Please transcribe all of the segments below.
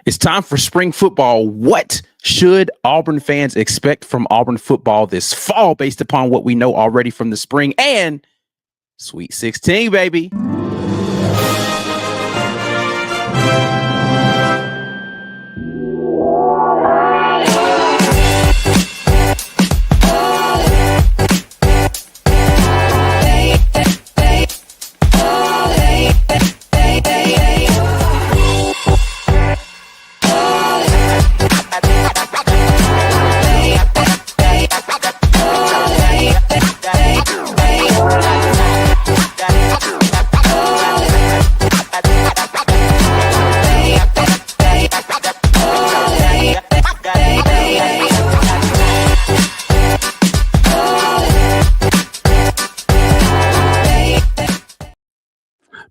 It's time for spring football. What should Auburn fans expect from Auburn football this fall based upon what we know already from the spring and Sweet 16, baby?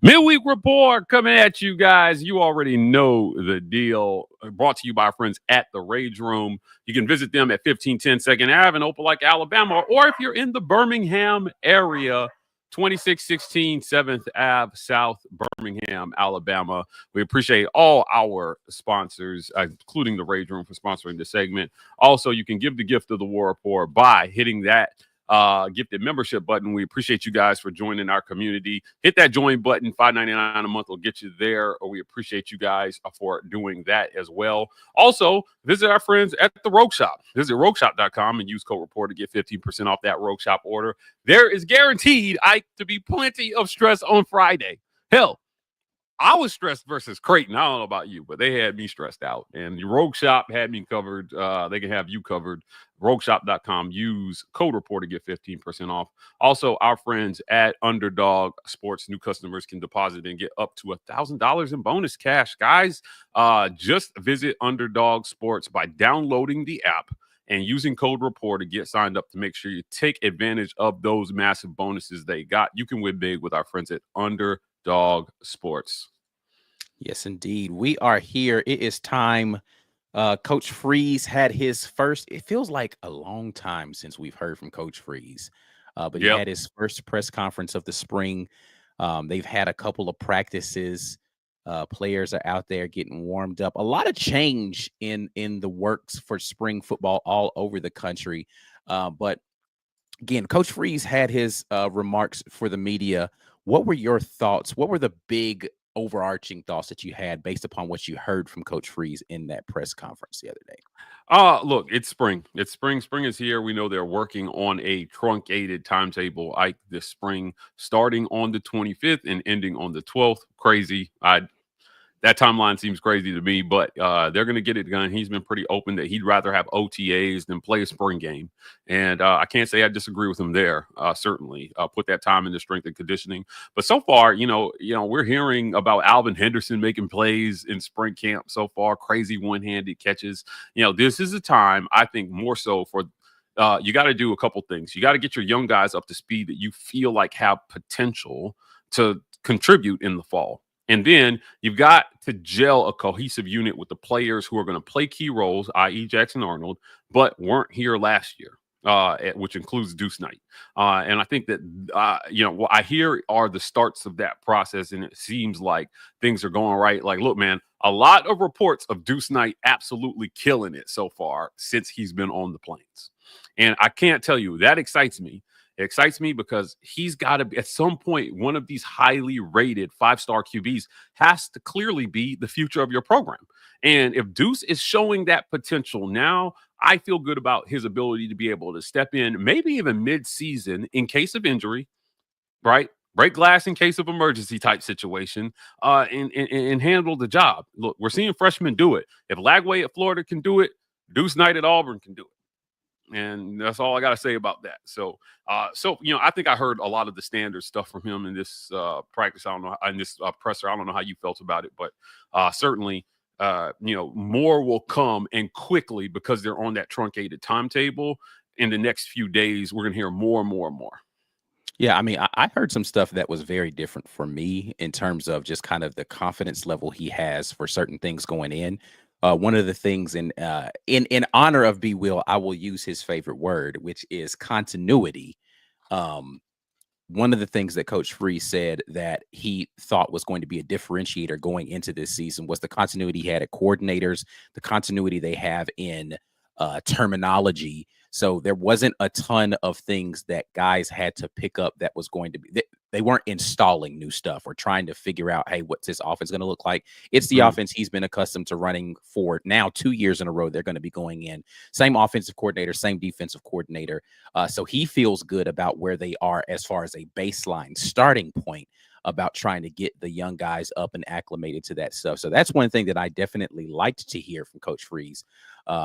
Midweek report coming at you guys. You already know the deal. Brought to you by our friends at the Rage Room. You can visit them at 1510 2nd Ave in Opelika, Alabama, or if you're in the Birmingham area, 2616 7th Ave, South Birmingham, Alabama. We appreciate all our sponsors, including the Rage Room, for sponsoring the segment. Also, you can give the gift of the War Report by hitting that gifted membership button. We appreciate you guys for joining our community. Hit that join button. $5.99 a month will get you there. Or we appreciate you guys for doing that as well. Also, visit our friends at the Rogue Shop. Visit rogueshop.com and use code report to get 15% off that Rogue Shop order. There is guaranteed to be plenty of stress on Friday. Hell, I was stressed versus Creighton. I don't know about you, but they had me stressed out. And the Rogue Shop had me covered. They can have you covered. RogueShop.com. Use code report to get 15% off. Also, our friends at Underdog Sports, new customers can deposit and get up to $1,000 in bonus cash. Guys, just visit Underdog Sports by downloading the app and using code report to get signed up to make sure you take advantage of those massive bonuses they got. You can win big with our friends at Underdog Sports. Yes, indeed. We are here. It is time. Coach Freeze had his first, it feels like a long time since we've heard from Coach Freeze, but he had his first press conference of the spring. They've had a couple of practices. Players are out there getting warmed up. A lot of change in the works for spring football all over the country. But again, Coach Freeze had his remarks for the media. What were your thoughts? What were the big overarching thoughts that you had based upon what you heard from Coach Freeze in that press conference the other day? Look, it's spring. It's spring. Spring is here. We know they're working on a truncated timetable this spring, starting on the 25th and ending on the 12th. Crazy. That timeline seems crazy to me, but they're going to get it done. He's been pretty open that he'd rather have OTAs than play a spring game. And I can't say I disagree with him there. Certainly put that time into strength and conditioning. But so far, we're hearing about Alvin Henderson making plays in spring camp so far, crazy one-handed catches. This is a time, I think, more so for you got to do a couple things. You got to get your young guys up to speed that you feel like have potential to contribute in the fall. And then you've got to gel a cohesive unit with the players who are going to play key roles, i.e. Jackson Arnold, but weren't here last year, which includes Deuce Knight. And I think that, what I hear are the starts of that process, and it seems like things are going right. Like, look, man, a lot of reports of Deuce Knight absolutely killing it so far since he's been on the Plains. And I can't tell you, that excites me. It excites me because he's got to be, at some point, one of these highly rated 5-star QBs has to clearly be the future of your program. And if Deuce is showing that potential now, I feel good about his ability to be able to step in, maybe even mid-season in case of injury, right? Break glass in case of emergency type situation, and handle the job. Look, we're seeing freshmen do it. If Lagway at Florida can do it, Deuce Knight at Auburn can do it. And that's all I got to say about that. So, I think I heard a lot of the standard stuff from him in this practice. I don't know, in this presser. I don't know how you felt about it, but certainly, more will come and quickly because they're on that truncated timetable. In the next few days, we're going to hear more and more and more. Yeah, I mean, I heard some stuff that was very different for me in terms of just kind of the confidence level he has for certain things going in. One of the things in honor of B. Will, I will use his favorite word, which is continuity. one of the things that Coach Free said that he thought was going to be a differentiator going into this season was the continuity he had at coordinators, the continuity they have in terminology. So there wasn't a ton of things that guys had to pick up that was going to be, they weren't installing new stuff or trying to figure out, hey, what's this offense going to look like? It's the offense he's been accustomed to running for now 2 years in a row. They're going to be going in. Same offensive coordinator, same defensive coordinator. So he feels good about where they are as far as a baseline starting point about trying to get the young guys up and acclimated to that stuff. So that's one thing that I definitely liked to hear from Coach Freeze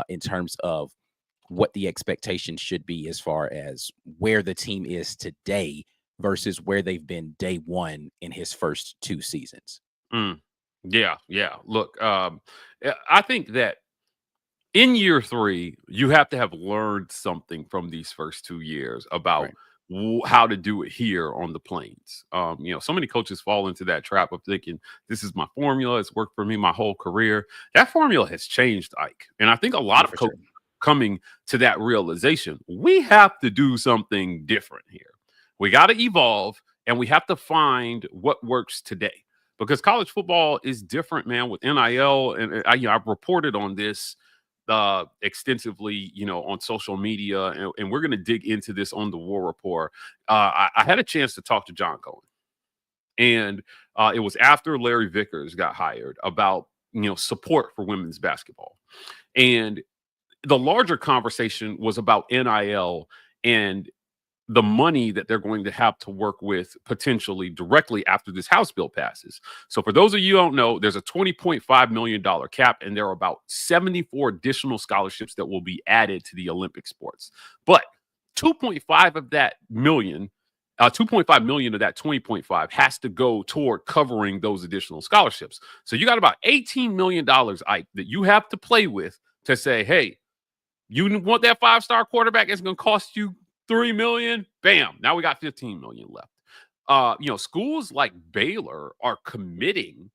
in terms of what the expectations should be as far as where the team is today versus where they've been day one in his first 2 seasons. Yeah. Look, I think that in year 3, you have to have learned something from these first 2 years about how to do it here on the plains. So many coaches fall into that trap of thinking, this is my formula. It's worked for me my whole career. That formula has changed, Ike. And I think a lot of coaches coming to that realization, we have to do something different here. We got to evolve, and we have to find what works today, because college football is different, man, with NIL. And I've reported on this extensively, on social media, and we're going to dig into this on the War Report. I had a chance to talk to John Cohen, and it was after Larry Vickers got hired, about, support for women's basketball. And the larger conversation was about NIL and the money that they're going to have to work with potentially directly after this House bill passes. So for those of you who don't know, there's a $20.5 million cap, and there are about 74 additional scholarships that will be added to the Olympic sports. But 2.5 of that million, 2.5 million of that 20.5 has to go toward covering those additional scholarships. So you got about $18 million, Ike, that you have to play with to say, hey, you want that 5-star quarterback? It's going to cost you $3 million. Bam. Now we got $15 million left. Schools like Baylor are committing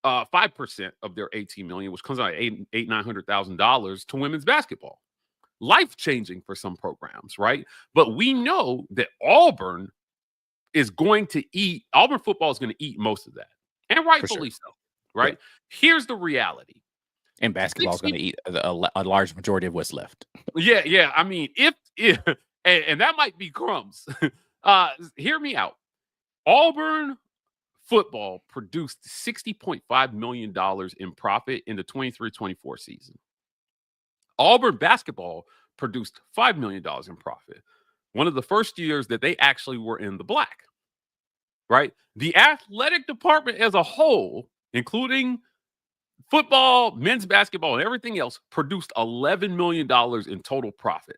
5% of their $18 million, which comes out at $900,000 to women's basketball. Life-changing for some programs, right? But we know that Auburn football is going to eat most of that. And rightfully so, right? Yeah. Here's the reality. And basketball is going to eat a large majority of what's left. Yeah. I mean, if and that might be crumbs. Hear me out. Auburn football produced $60.5 million in profit in the 23-24 season. Auburn basketball produced $5 million in profit. One of the first years that they actually were in the black, right? The athletic department as a whole, including football, men's basketball, and everything else, produced $11 million in total profit.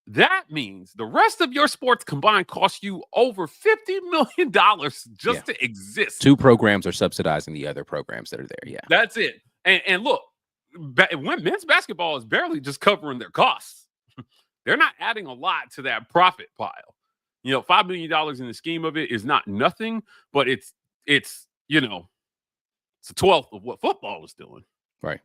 That means the rest of your sports combined cost you over $50 million just to exist. 2 programs are subsidizing the other programs that are there. Yeah, that's it. And look, men's basketball is barely just covering their costs. They're not adding a lot to that profit pile. $5 million in the scheme of it is not nothing, but it's a 12th of what football is doing. Right.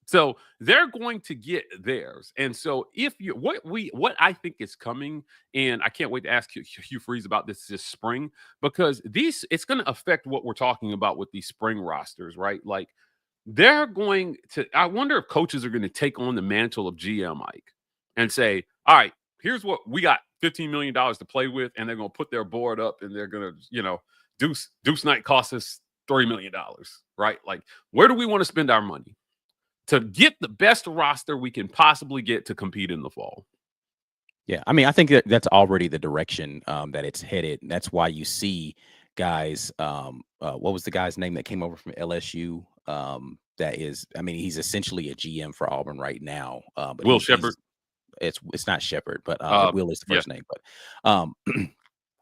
So they're going to get theirs. And so what I think is coming, and I can't wait to ask Hugh Freeze about this spring, because it's going to affect what we're talking about with these spring rosters, right? Like, they're going to, I wonder if coaches are going to take on the mantle of GM, Mike, and say, all right, here's what we got, $15 million to play with, and they're going to put their board up, and they're going to, Deuce night costs us $3 million, right? Like, where do we want to spend our money to get the best roster we can possibly get to compete in the fall? Yeah, I mean, I think that's already the direction that it's headed. And that's why you see guys. What was the guy's name that came over from LSU? That is, I mean, he's essentially a GM for Auburn right now. But Will Shepherd. It's not Shepherd, but Will is the first name. But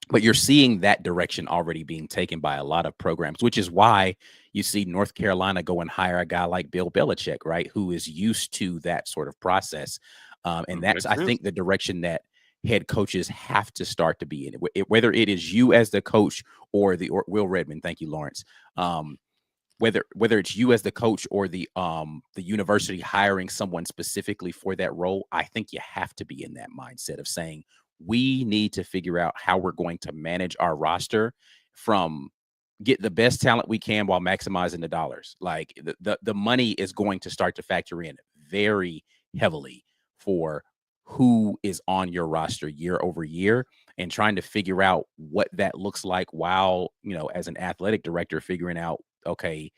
but you're seeing that direction already being taken by a lot of programs, which is why you see North Carolina go and hire a guy like Bill Belichick, right, who is used to that sort of process. And that's, I think, the direction that head coaches have to start to be in, whether it is you as the coach or Will Redmond. Thank you, Lawrence. Whether it's you as the coach or the university hiring someone specifically for that role, I think you have to be in that mindset of saying, we need to figure out how we're going to manage our roster from get the best talent we can while maximizing the dollars. Like the money is going to start to factor in very heavily for who is on your roster year over year, and trying to figure out what that looks like while, as an athletic director, figuring out, okay,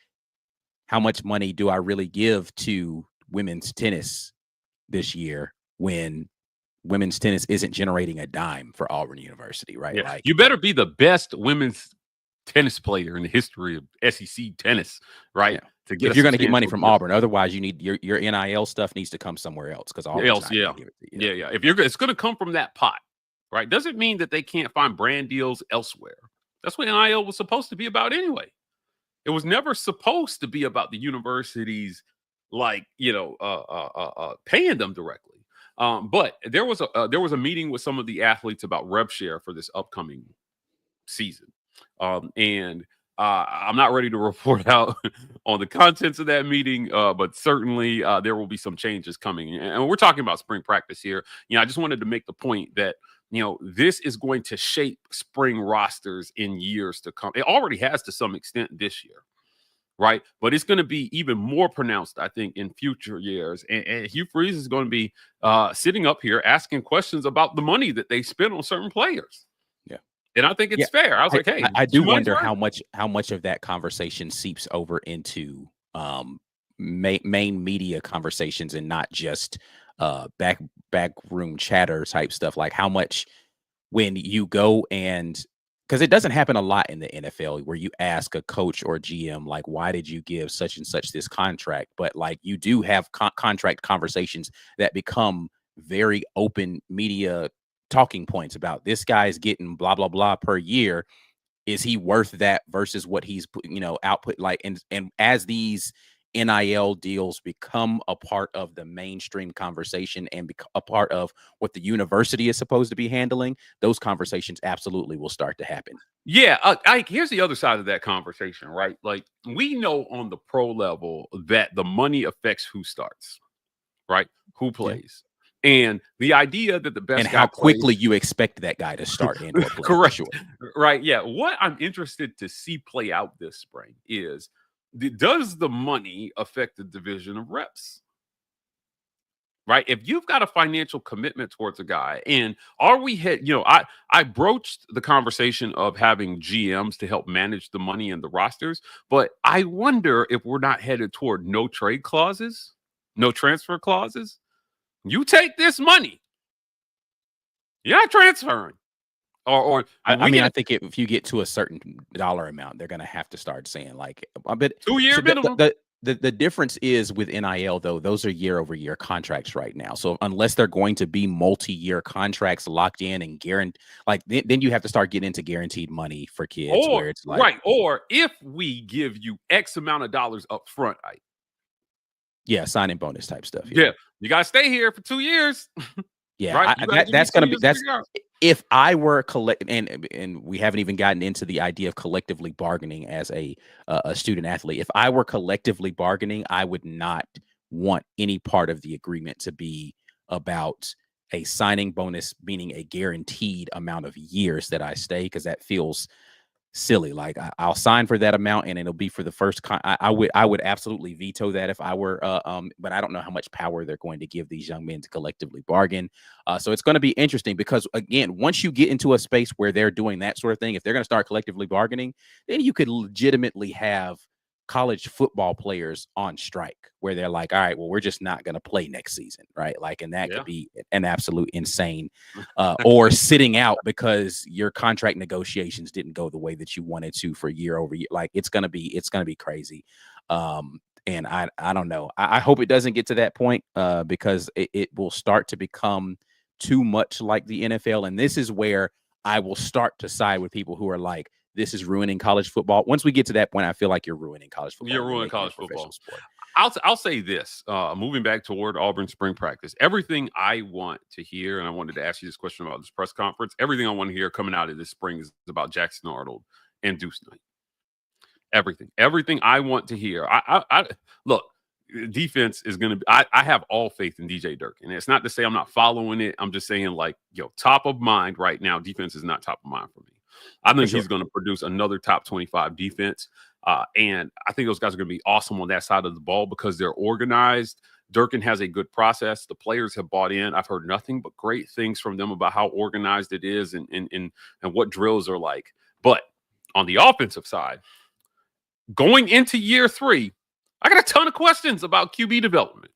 how much money do I really give to women's tennis this year when women's tennis isn't generating a dime for Auburn University, right? Yeah, Like, you better be the best women's tennis player in the history of SEC tennis, right? yeah. To get If a you're going to get money substantial from deal. Auburn, otherwise you need your NIL stuff needs to come somewhere else, because Auburn's Else, not going yeah, to give it to you. yeah. If you're, it's going to come from that pot, right? Doesn't mean that they can't find brand deals elsewhere. That's what NIL was supposed to be about anyway. It was never supposed to be about the universities, like, paying them directly. But there was a meeting with some of the athletes about rev share for this upcoming season. And I'm not ready to report out on the contents of that meeting, but certainly there will be some changes coming. And we're talking about spring practice here. I just wanted to make the point that, this is going to shape spring rosters in years to come. It already has to some extent this year, right? But it's going to be even more pronounced, I think, in future years. And Hugh Freeze is going to be sitting up here asking questions about the money that they spend on certain players. Yeah. And I think Yeah. it's fair. I was like, hey, I do too much wonder work? how much of that conversation seeps over into main media conversations, and not just back room chatter type stuff. Like, how much, when you go, and because it doesn't happen a lot in the NFL, where you ask a coach or GM, like, why did you give such and such this contract? But like, you do have contract conversations that become very open media talking points about, this guy's getting blah blah blah per year. Is he worth that versus what he's output? Like, and as these NIL deals become a part of the mainstream conversation and a part of what the university is supposed to be handling, those conversations absolutely will start to happen. Yeah, here's the other side of that conversation, right? Like, we know on the pro level that the money affects who starts, right? Who Yeah. plays. And the idea that the And best how guy plays. quickly you expect that guy to start and or play, for Correct. sure. Right. Yeah. What I'm interested to see play out this spring is, does the money affect the division of reps? Right. If you've got a financial commitment towards a guy, and are we I broached the conversation of having GMs to help manage the money and the rosters, but I wonder if we're not headed toward no trade clauses, no transfer clauses. You take this money, you're not transferring. Or I we mean, get I a think if you get to a certain dollar amount, they're going to have to start saying, like, a bit. 2-year So minimum. the difference is with NIL, though, those are year over year contracts right now. So unless they're going to be multi-year contracts locked in and guaranteed, like, then you have to start getting into guaranteed money for kids, Or where it's like, right, or if we give you X amount of dollars up front, yeah, signing bonus type stuff. Yeah. yeah, you gotta stay here for 2 years, Yeah, right? You gotta give me that's 2 gonna be years to that's figure out. if I were and we haven't even gotten into the idea of collectively bargaining as a student athlete. If I were collectively bargaining, I would not want any part of the agreement to be about a signing bonus, meaning a guaranteed amount of years that I stay, because that feels silly. Like, I'll sign for that amount, and it'll be for the first. I would absolutely veto that if I were. But I don't know how much power they're going to give these young men to collectively bargain. So it's going to be interesting, because again, once you get into a space where they're doing that sort of thing, if they're going to start collectively bargaining, then you could legitimately have college football players on strike, where they're like, all right, well, we're just not going to play next season, right? Like, and that could Yeah. be an absolute insane, or sitting out because your contract negotiations didn't go the way that you wanted to for year over year. Like, it's gonna be crazy. And I don't know. I hope it doesn't get to that point, because it will start to become too much like the NFL, and this is where I will start to side with people who are like, this is ruining college football. Once we get to that point, I feel like you're ruining college football. You're You're ruining making it college a professional football. sport. I'll say this, moving back toward Auburn spring practice, everything I want to hear, and I wanted to ask you this question about this press conference, everything I want to hear coming out of this spring is about Jackson Arnold and Deuce Knight. Everything I want to hear. I look, defense is going to be, I have all faith in DJ Durkin. And it's not to say I'm not following it. I'm just saying, like, top of mind right now, defense is not top of mind for me. I think he's going to produce another top 25 defense. And I think those guys are going to be awesome on that side of the ball because they're organized. Durkin has a good process. The players have bought in. I've heard nothing but great things from them about how organized it is and what drills are like. But on the offensive side, going into year 3, I got a ton of questions about QB development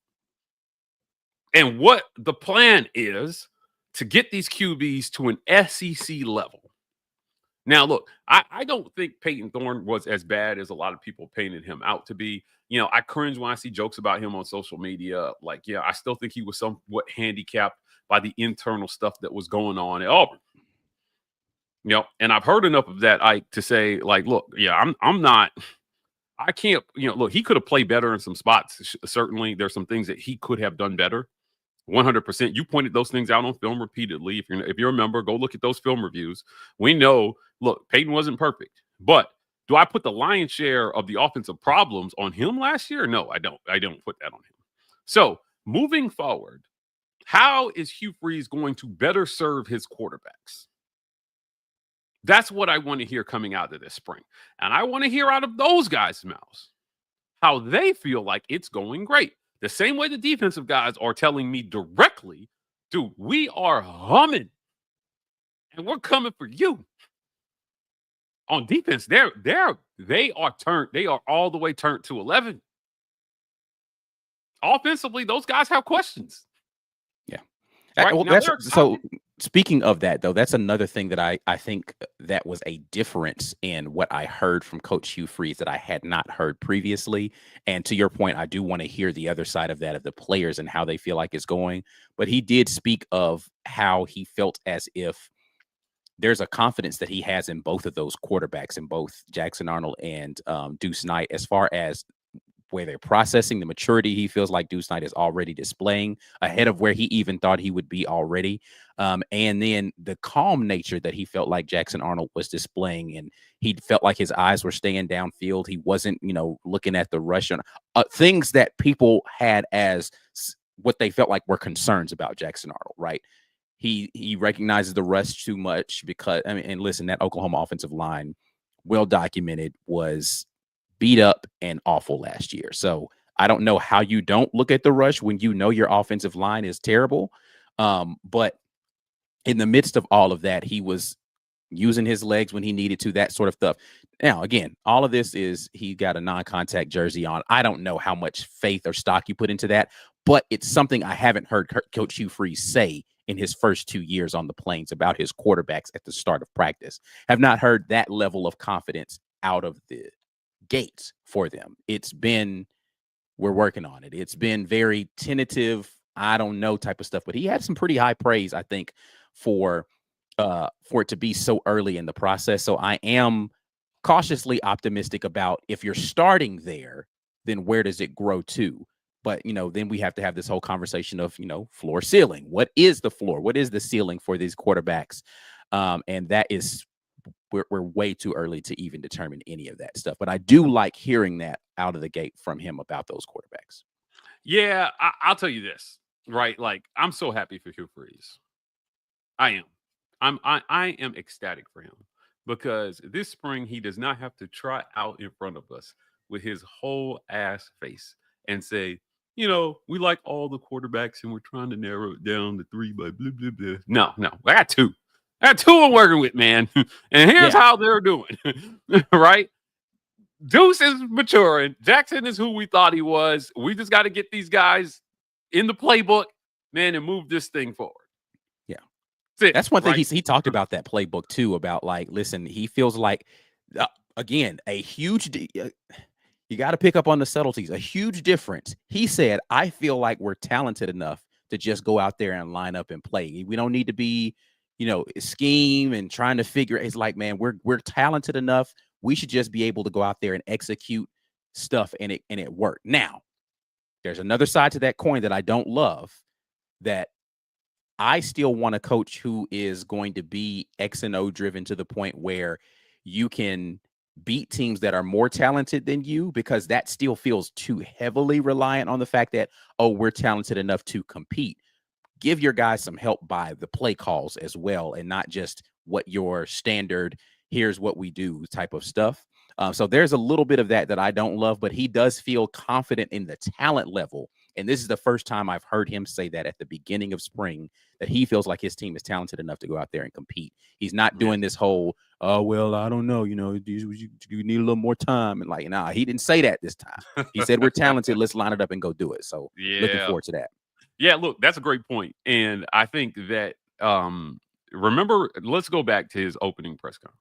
and what the plan is to get these QBs to an SEC level. Now, look, I don't think Peyton Thorne was as bad as a lot of people painted him out to be. I cringe when I see jokes about him on social media. Like, I still think he was somewhat handicapped by the internal stuff that was going on at Auburn. And I've heard enough of that, Ike, to say, like, look, I'm not – I can't, look, he could have played better in some spots. Certainly, there's some things that he could have done better. 100%. You pointed those things out on film repeatedly. If you remember, go look at those film reviews. We know, look, Peyton wasn't perfect. But do I put the lion's share of the offensive problems on him last year? No, I don't. I don't put that on him. So, moving forward, how is Hugh Freeze going to better serve his quarterbacks? That's what I want to hear coming out of this spring. And I want to hear out of those guys' mouths how they feel like it's going great. The same way the defensive guys are telling me directly, dude, we are humming and we're coming for you. On defense, they are all the way turned to 11. Offensively, those guys have questions. Yeah. Right? Well, so speaking of that, though, that's another thing that I think that was a difference in what I heard from Coach Hugh Freeze that I had not heard previously. And to your point, I do want to hear the other side of that, of the players and how they feel like it's going. But he did speak of how he felt as if there's a confidence that he has in both of those quarterbacks, in both Jackson Arnold and Deuce Knight, as far as where they're processing the maturity he feels like Deuce Knight is already displaying ahead of where he even thought he would be already. And then the calm nature that he felt like Jackson Arnold was displaying, and he felt like his eyes were staying downfield. He wasn't, looking at the rush. Things that people had as what they felt like were concerns about Jackson Arnold, right? He recognizes the rush too much because, and listen, that Oklahoma offensive line, well documented, was beat up and awful last year. So I don't know how you don't look at the rush when you know your offensive line is terrible. But in the midst of all of that, he was using his legs when he needed to, that sort of stuff. Now, again, all of this is he got a non-contact jersey on. I don't know how much faith or stock you put into that, but it's something I haven't heard Coach Hugh Freeze say in his first 2 years on the Plains about his quarterbacks at the start of practice. Have not heard that level of confidence out of the gates for them. It's been, we're working on it. It's been very tentative, I don't know type of stuff, but he had some pretty high praise, I think, for it to be so early in the process. So I am cautiously optimistic about, if you're starting there, then where does it grow to? But, then we have to have this whole conversation of, floor ceiling. What is the floor? What is the ceiling for these quarterbacks? And that is, we're way too early to even determine any of that stuff. But I do like hearing that out of the gate from him about those quarterbacks. Yeah, I'll tell you this, right? Like, I'm so happy for Hugh Freeze. I am. I am ecstatic for him because this spring he does not have to try out in front of us with his whole ass face and say, we like all the quarterbacks and we're trying to narrow it down to 3 by blah, blah, blah. No, I got 2. I got 2 I'm working with, man. And here's how they're doing, right? Deuce is maturing. Jackson is who we thought he was. We just got to get these guys in the playbook, man, and move this thing forward. That's one thing he talked about, that playbook too, about like, listen, he feels like, again, a huge, you got to pick up on the subtleties, a huge difference. He said, I feel like we're talented enough to just go out there and line up and play. We don't need to be, scheme and trying to figure. It's like, man, we're talented enough. We should just be able to go out there and execute stuff, and it worked. Now, there's another side to that coin that I don't love, that I still want a coach who is going to be X and O driven to the point where you can beat teams that are more talented than you, because that still feels too heavily reliant on the fact that, oh, we're talented enough to compete. Give your guys some help by the play calls as well, and not just what your standard, here's what we do type of stuff. So there's a little bit of that I don't love, but he does feel confident in the talent level. And this is the first time I've heard him say that at the beginning of spring, that he feels like his team is talented enough to go out there and compete. He's not doing this whole, oh, well, I don't know, you need a little more time. And like, nah, he didn't say that this time. He said, we're talented. Let's line it up and go do it. So looking forward to that. Yeah, look, that's a great point. And I think that, remember, let's go back to his opening press conference.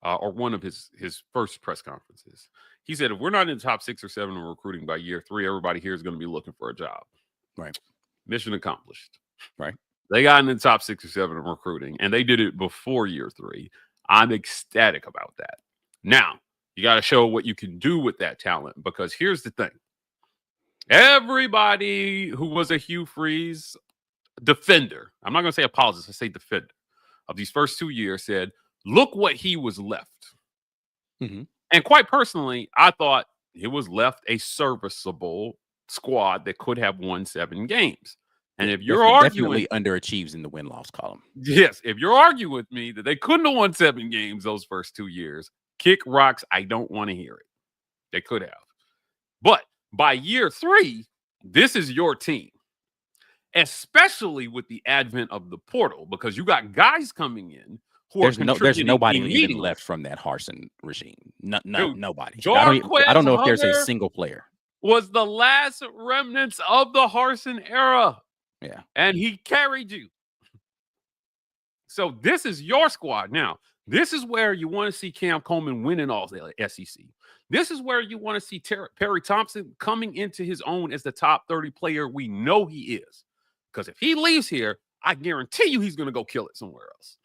Or one of his first press conferences. He said, if we're not in the top 6 or 7 in recruiting by year 3, everybody here is going to be looking for a job. Right. Mission accomplished. Right. They got in the top 6 or 7 in recruiting, and they did it before year 3. I'm ecstatic about that. Now, you got to show what you can do with that talent, because here's the thing. Everybody who was a Hugh Freeze defender, I'm not going to say apologist, I say defender, of these first 2 years said, look what he was left. Mm-hmm. And quite personally, I thought it was left a serviceable squad that could have won 7 games. And if you're arguing, definitely underachieves in the win-loss column. Yes, if you're arguing with me that they couldn't have won 7 games those first 2 years, kick rocks. I don't want to hear it. They could have. But by year 3, this is your team, especially with the advent of the portal, because you got guys coming in. There's nobody even left from that Harsin regime. Nobody. I don't know if there's a single player. Was the last remnants of the Harsin era. Yeah. And he carried you. So this is your squad. Now, this is where you want to see Cam Coleman winning all the SEC. This is where you want to see Perry Thompson coming into his own as the top 30 player we know he is. Because if he leaves here, I guarantee you he's going to go kill it somewhere else.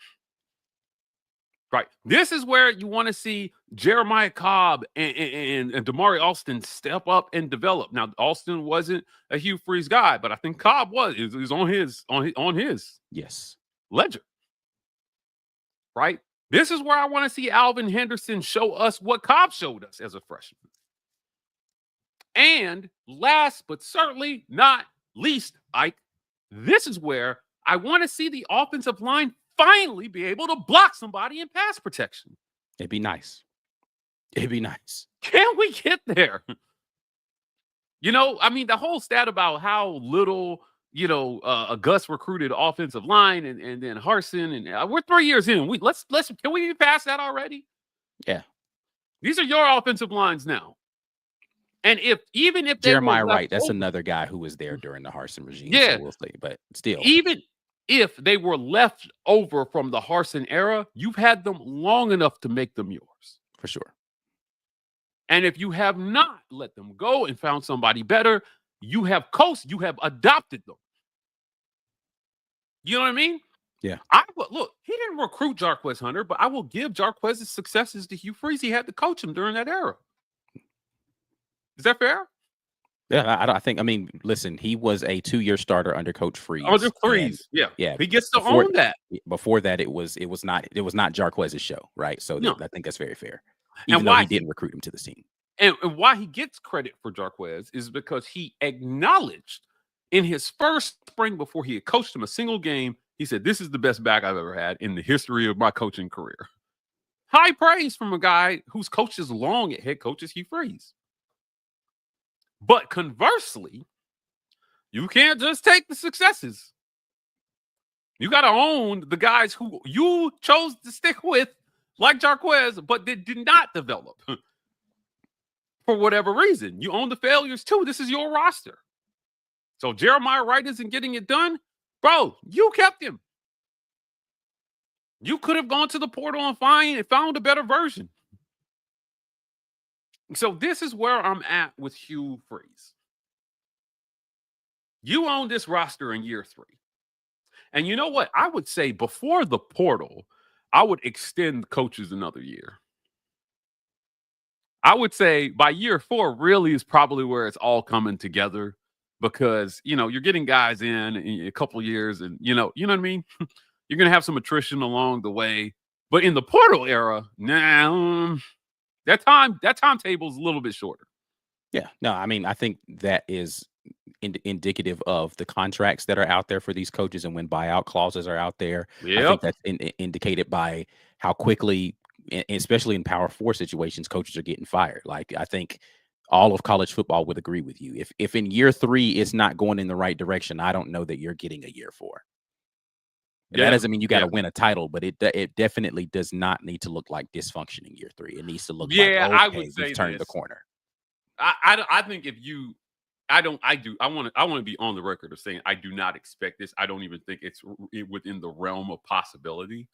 Right. This is where you want to see Jeremiah Cobb and Damari Alston step up and develop. Now, Alston wasn't a Hugh Freeze guy, but I think Cobb was. It was on his yes ledger. Right. This is where I want to see Alvin Henderson show us what Cobb showed us as a freshman. And last but certainly not least, Ike, this is where I want to see the offensive line finally be able to block somebody in pass protection. It'd be nice. It'd be nice. Can we get there? I mean, the whole stat about how little, Gus recruited offensive line and then Harsin, and we're 3 years in. Can we be past that already? Yeah. These are your offensive lines now. And even if Jeremiah Wright, that's another guy who was there during the Harsin regime. Yeah. So we'll see, but still. Even if they were left over from the Harsin era, you've had them long enough to make them yours. For sure. And if you have not let them go and found somebody better, you have adopted them. You know what I mean? Yeah. Look, he didn't recruit Jarquez Hunter, but I will give Jarquez's successes to Hugh Freeze. He had to coach him during that era. Is that fair? Yeah, I mean, listen, he was a 2-year starter under Coach Freeze. Oh, the Freeze, yeah. He gets to own that. Before that, it was not Jarquez's show, right? So I think that's very fair. Even and though he didn't recruit him to the team. And why he gets credit for Jarquez is because he acknowledged in his first spring before he had coached him a single game, he said, "This is the best back I've ever had in the history of my coaching career." High praise from a guy who's coached as long at head coach as Hugh Freeze. But conversely, you can't just take the successes. You got to own the guys who you chose to stick with, like Jarquez, but they did not develop for whatever reason. You own the failures too. This is your roster. So Jeremiah Wright isn't getting it done. Bro, you kept him. You could have gone to the portal and found a better version. So this is where I'm at with Hugh Freeze. You own this roster in year 3. And you know what? I would say before the portal, I would extend coaches another year. I would say by year 4 really is probably where it's all coming together, because, you're getting guys in a couple years and, you know what I mean? You're going to have some attrition along the way. But in the portal era, now that timetable is a little bit shorter. Yeah, no, I mean, I think that is indicative of the contracts that are out there for these coaches and when buyout clauses are out there. I think Yep. that's indicated by how quickly, especially in Power Four situations, coaches are getting fired. Like, I think all of college football would agree with you. If in year 3 it's not going in the right direction, I don't know that you're getting a year 4. That Yeah. doesn't mean you got to Yeah. win a title, but it definitely does not need to look like dysfunction in year 3. It needs to look like, Yeah, I would okay, we've say turned the this. corner. I think if you I don't I do I want to be on the record of saying I do not expect this. I don't even think it's within the realm of possibility.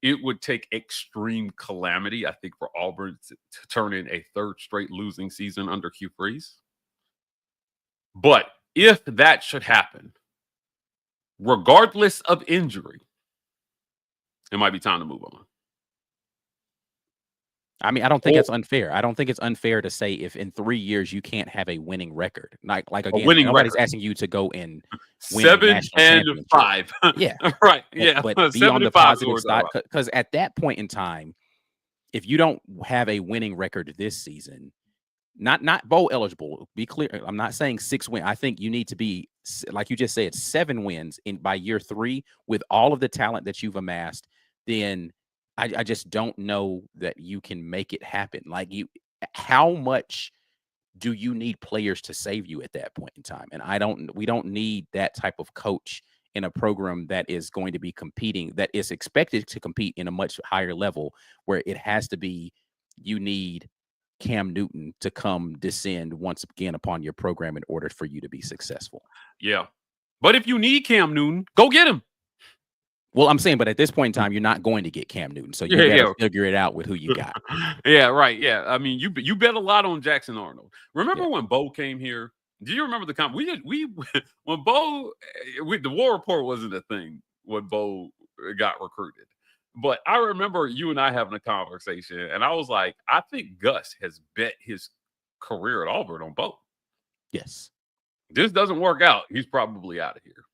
It would take extreme calamity, I think, for Auburn to turn in a third straight losing season under Hugh Freeze. But if that should happen, regardless of injury, it might be time to move on. I mean, I don't think Or it's unfair. I don't think it's unfair to say if in 3 years you can't have a winning record. Like a again, winning nobody's record. asking you to go and win a Seven national and championship. five. Yeah, Right. but Yeah. be on Seven the and five is positive what we're side talking because at that point in time, if you don't have a winning record this season, not bowl eligible. Be clear. I'm not saying 6 wins. I think you need to be like you just said, 7 wins in by year 3 with all of the talent that you've amassed. Then I just don't know that you can make it happen. Like how much do you need players to save you at that point in time? And we don't need that type of coach in a program that is going to be competing, that is expected to compete in a much higher level where it has to be, you need Cam Newton to come descend once again upon your program in order for you to be successful. Yeah. But if you need Cam Newton, go get him. Well, I'm saying, but at this point in time, you're not going to get Cam Newton, so you Yeah, better yeah. figure it out with who you got. Yeah, right. Yeah. I mean, you bet a lot on Jackson Arnold. Yeah. Remember when Bo came here? Do you remember the we when Bo the War Report wasn't a thing when Bo got recruited. But I remember you and I having a conversation, and I was like, I think Gus has bet his career at Auburn on Bo. Yes. This doesn't work out, he's probably out of here.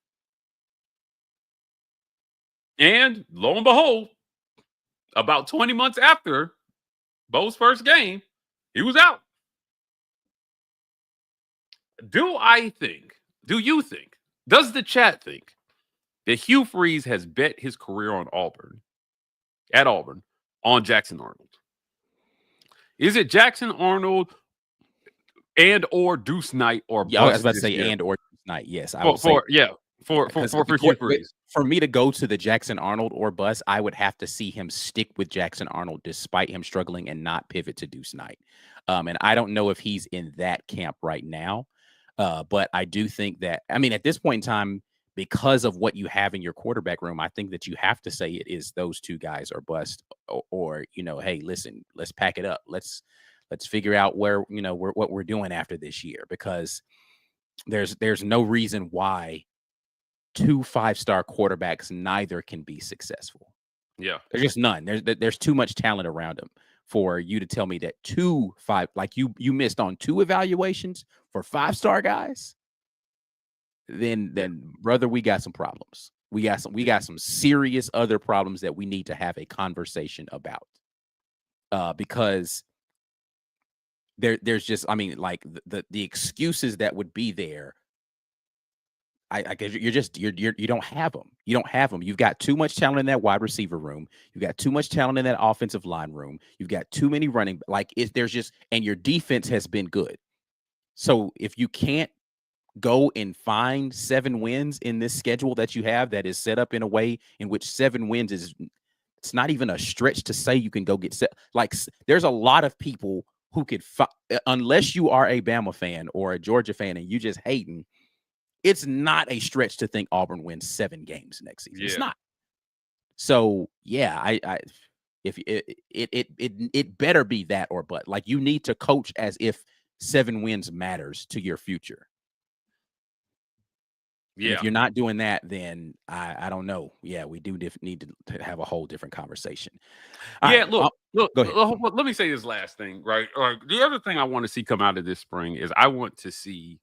And lo and behold, about 20 months after Bo's first game, he was out. Do you think, does the chat think that Hugh Freeze has bet his career on Auburn, on Jackson Arnold? Is it Jackson Arnold and or Deuce Knight or Yeah, I was bust about to this say year? and or night. Yes, I would say For Hugh Freeze. for me to go to the Jackson Arnold or bust, I would have to see him stick with Jackson Arnold despite him struggling and not pivot to Deuce Knight. And I don't know if he's in that camp right now. But I do think that, I mean, at this point in time, because of what you have in your quarterback room, I think that you have to say it is those two guys are bust, or hey, listen, let's pack it up. Let's figure out where what we're doing after this year, because there's no reason why 2 5-star quarterbacks neither can be successful. Yeah. There's just none. There's too much talent around them for you to tell me that 2 5, like you missed on 2 evaluations for 5-star guys. Then brother, we got some problems. We got some serious other problems that we need to have a conversation about. Because there's just, I mean, like the excuses that would be there, I guess you don't have them. You don't have them. You've got too much talent in that wide receiver room. You've got too much talent in that offensive line room. You've got too many running. Like, there's just, and your defense has been good. So if you can't go and find 7 wins in this schedule that you have, that is set up in a way in which 7 wins is, it's not even a stretch to say you can go get set. Like, there's a lot of people who could, unless you are a Bama fan or a Georgia fan and you just hating, it's not a stretch to think Auburn wins 7 games next season. Yeah. It's not. So yeah, I if it better be that or but. Like, you need to coach as if 7 wins matters to your future. Yeah. And if you're not doing that, then I don't know. Yeah, we do need to have a whole different conversation. All Yeah, right, look, go ahead. let me say this last thing, right? The other thing I want to see come out of this spring is I want to see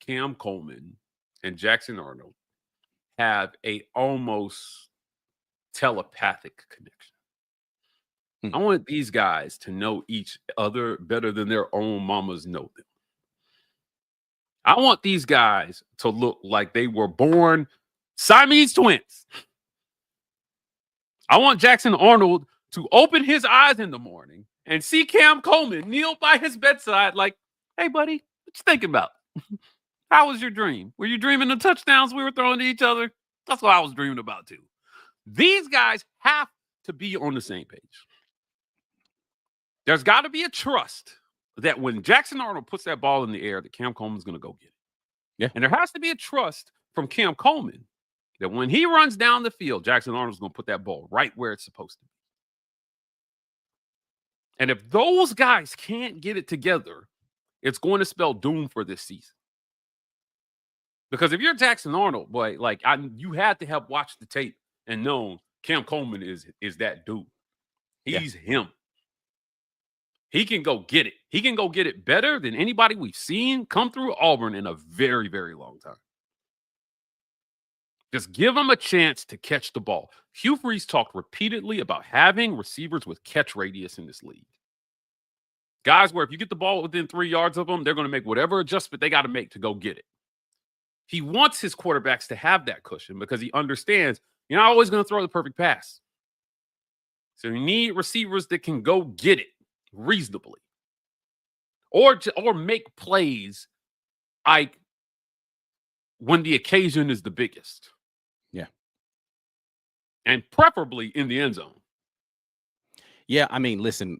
Cam Coleman and Jackson Arnold have a almost telepathic connection. I want these guys to know each other better than their own mamas know them. I want these guys to look like they were born Siamese twins. I want Jackson Arnold to open his eyes in the morning and see Cam Coleman kneel by his bedside like, hey, buddy, what you thinking about? How was your dream? Were you dreaming the touchdowns we were throwing to each other? That's what I was dreaming about, too. These guys have to be on the same page. There's got to be a trust that when Jackson Arnold puts that ball in the air, that Cam Coleman's going to go get it. Yeah. And there has to be a trust from Cam Coleman that when he runs down the field, Jackson Arnold's going to put that ball right where it's supposed to be. And if those guys can't get it together, it's going to spell doom for this season. Because if you're Jackson Arnold, boy, like you had to have watched the tape and known Cam Coleman is that dude. He's him. He can go get it. He can go get it better than anybody we've seen come through Auburn in a very, very long time. Just give him a chance to catch the ball. Hugh Freeze talked repeatedly about having receivers with catch radius in this league. Guys where if you get the ball within 3 yards of them, they're going to make whatever adjustment they got to make to go get it. He wants his quarterbacks to have that cushion because he understands you're not always going to throw the perfect pass. So you need receivers that can go get it reasonably. Or make plays like when the occasion is the biggest. Yeah. And preferably in the end zone. Yeah, I mean, listen,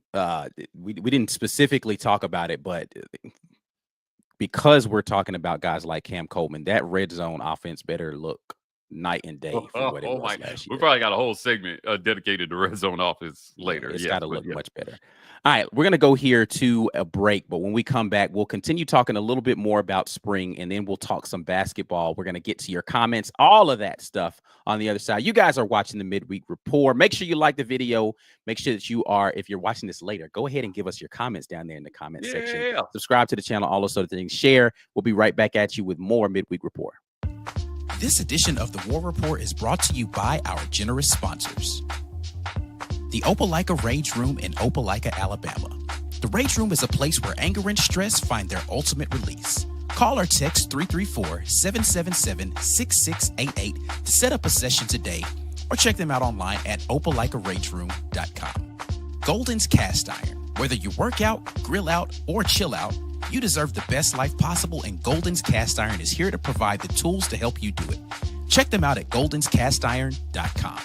we didn't specifically talk about it, but because we're talking about guys like Cam Coleman, that red zone offense better look night and day from what it was last year. We probably got a whole segment dedicated to red zone offense later. It's got to look much better. All right, we're going to go here to a break, but when we come back, we'll continue talking a little bit more about spring, and then we'll talk some basketball. We're going to get to your comments, all of that stuff on the other side. You guys are watching the Midweek Report. Make sure you like the video. Make sure that you are, if you're watching this later, go ahead and give us your comments down there in the comment section. Subscribe to the channel, all those sort of things. Share. We'll be right back at you with more Midweek Report. This edition of the War Report is brought to you by our generous sponsors. The Opelika Rage Room in Opelika, Alabama. The Rage Room is a place where anger and stress find their ultimate release. Call or text 334-777-6688 to set up a session today, or check them out online at opelikaRageroom.com. Golden's Cast Iron. Whether you work out, grill out, or chill out, you deserve the best life possible, and Golden's Cast Iron is here to provide the tools to help you do it. Check them out at goldenscastiron.com.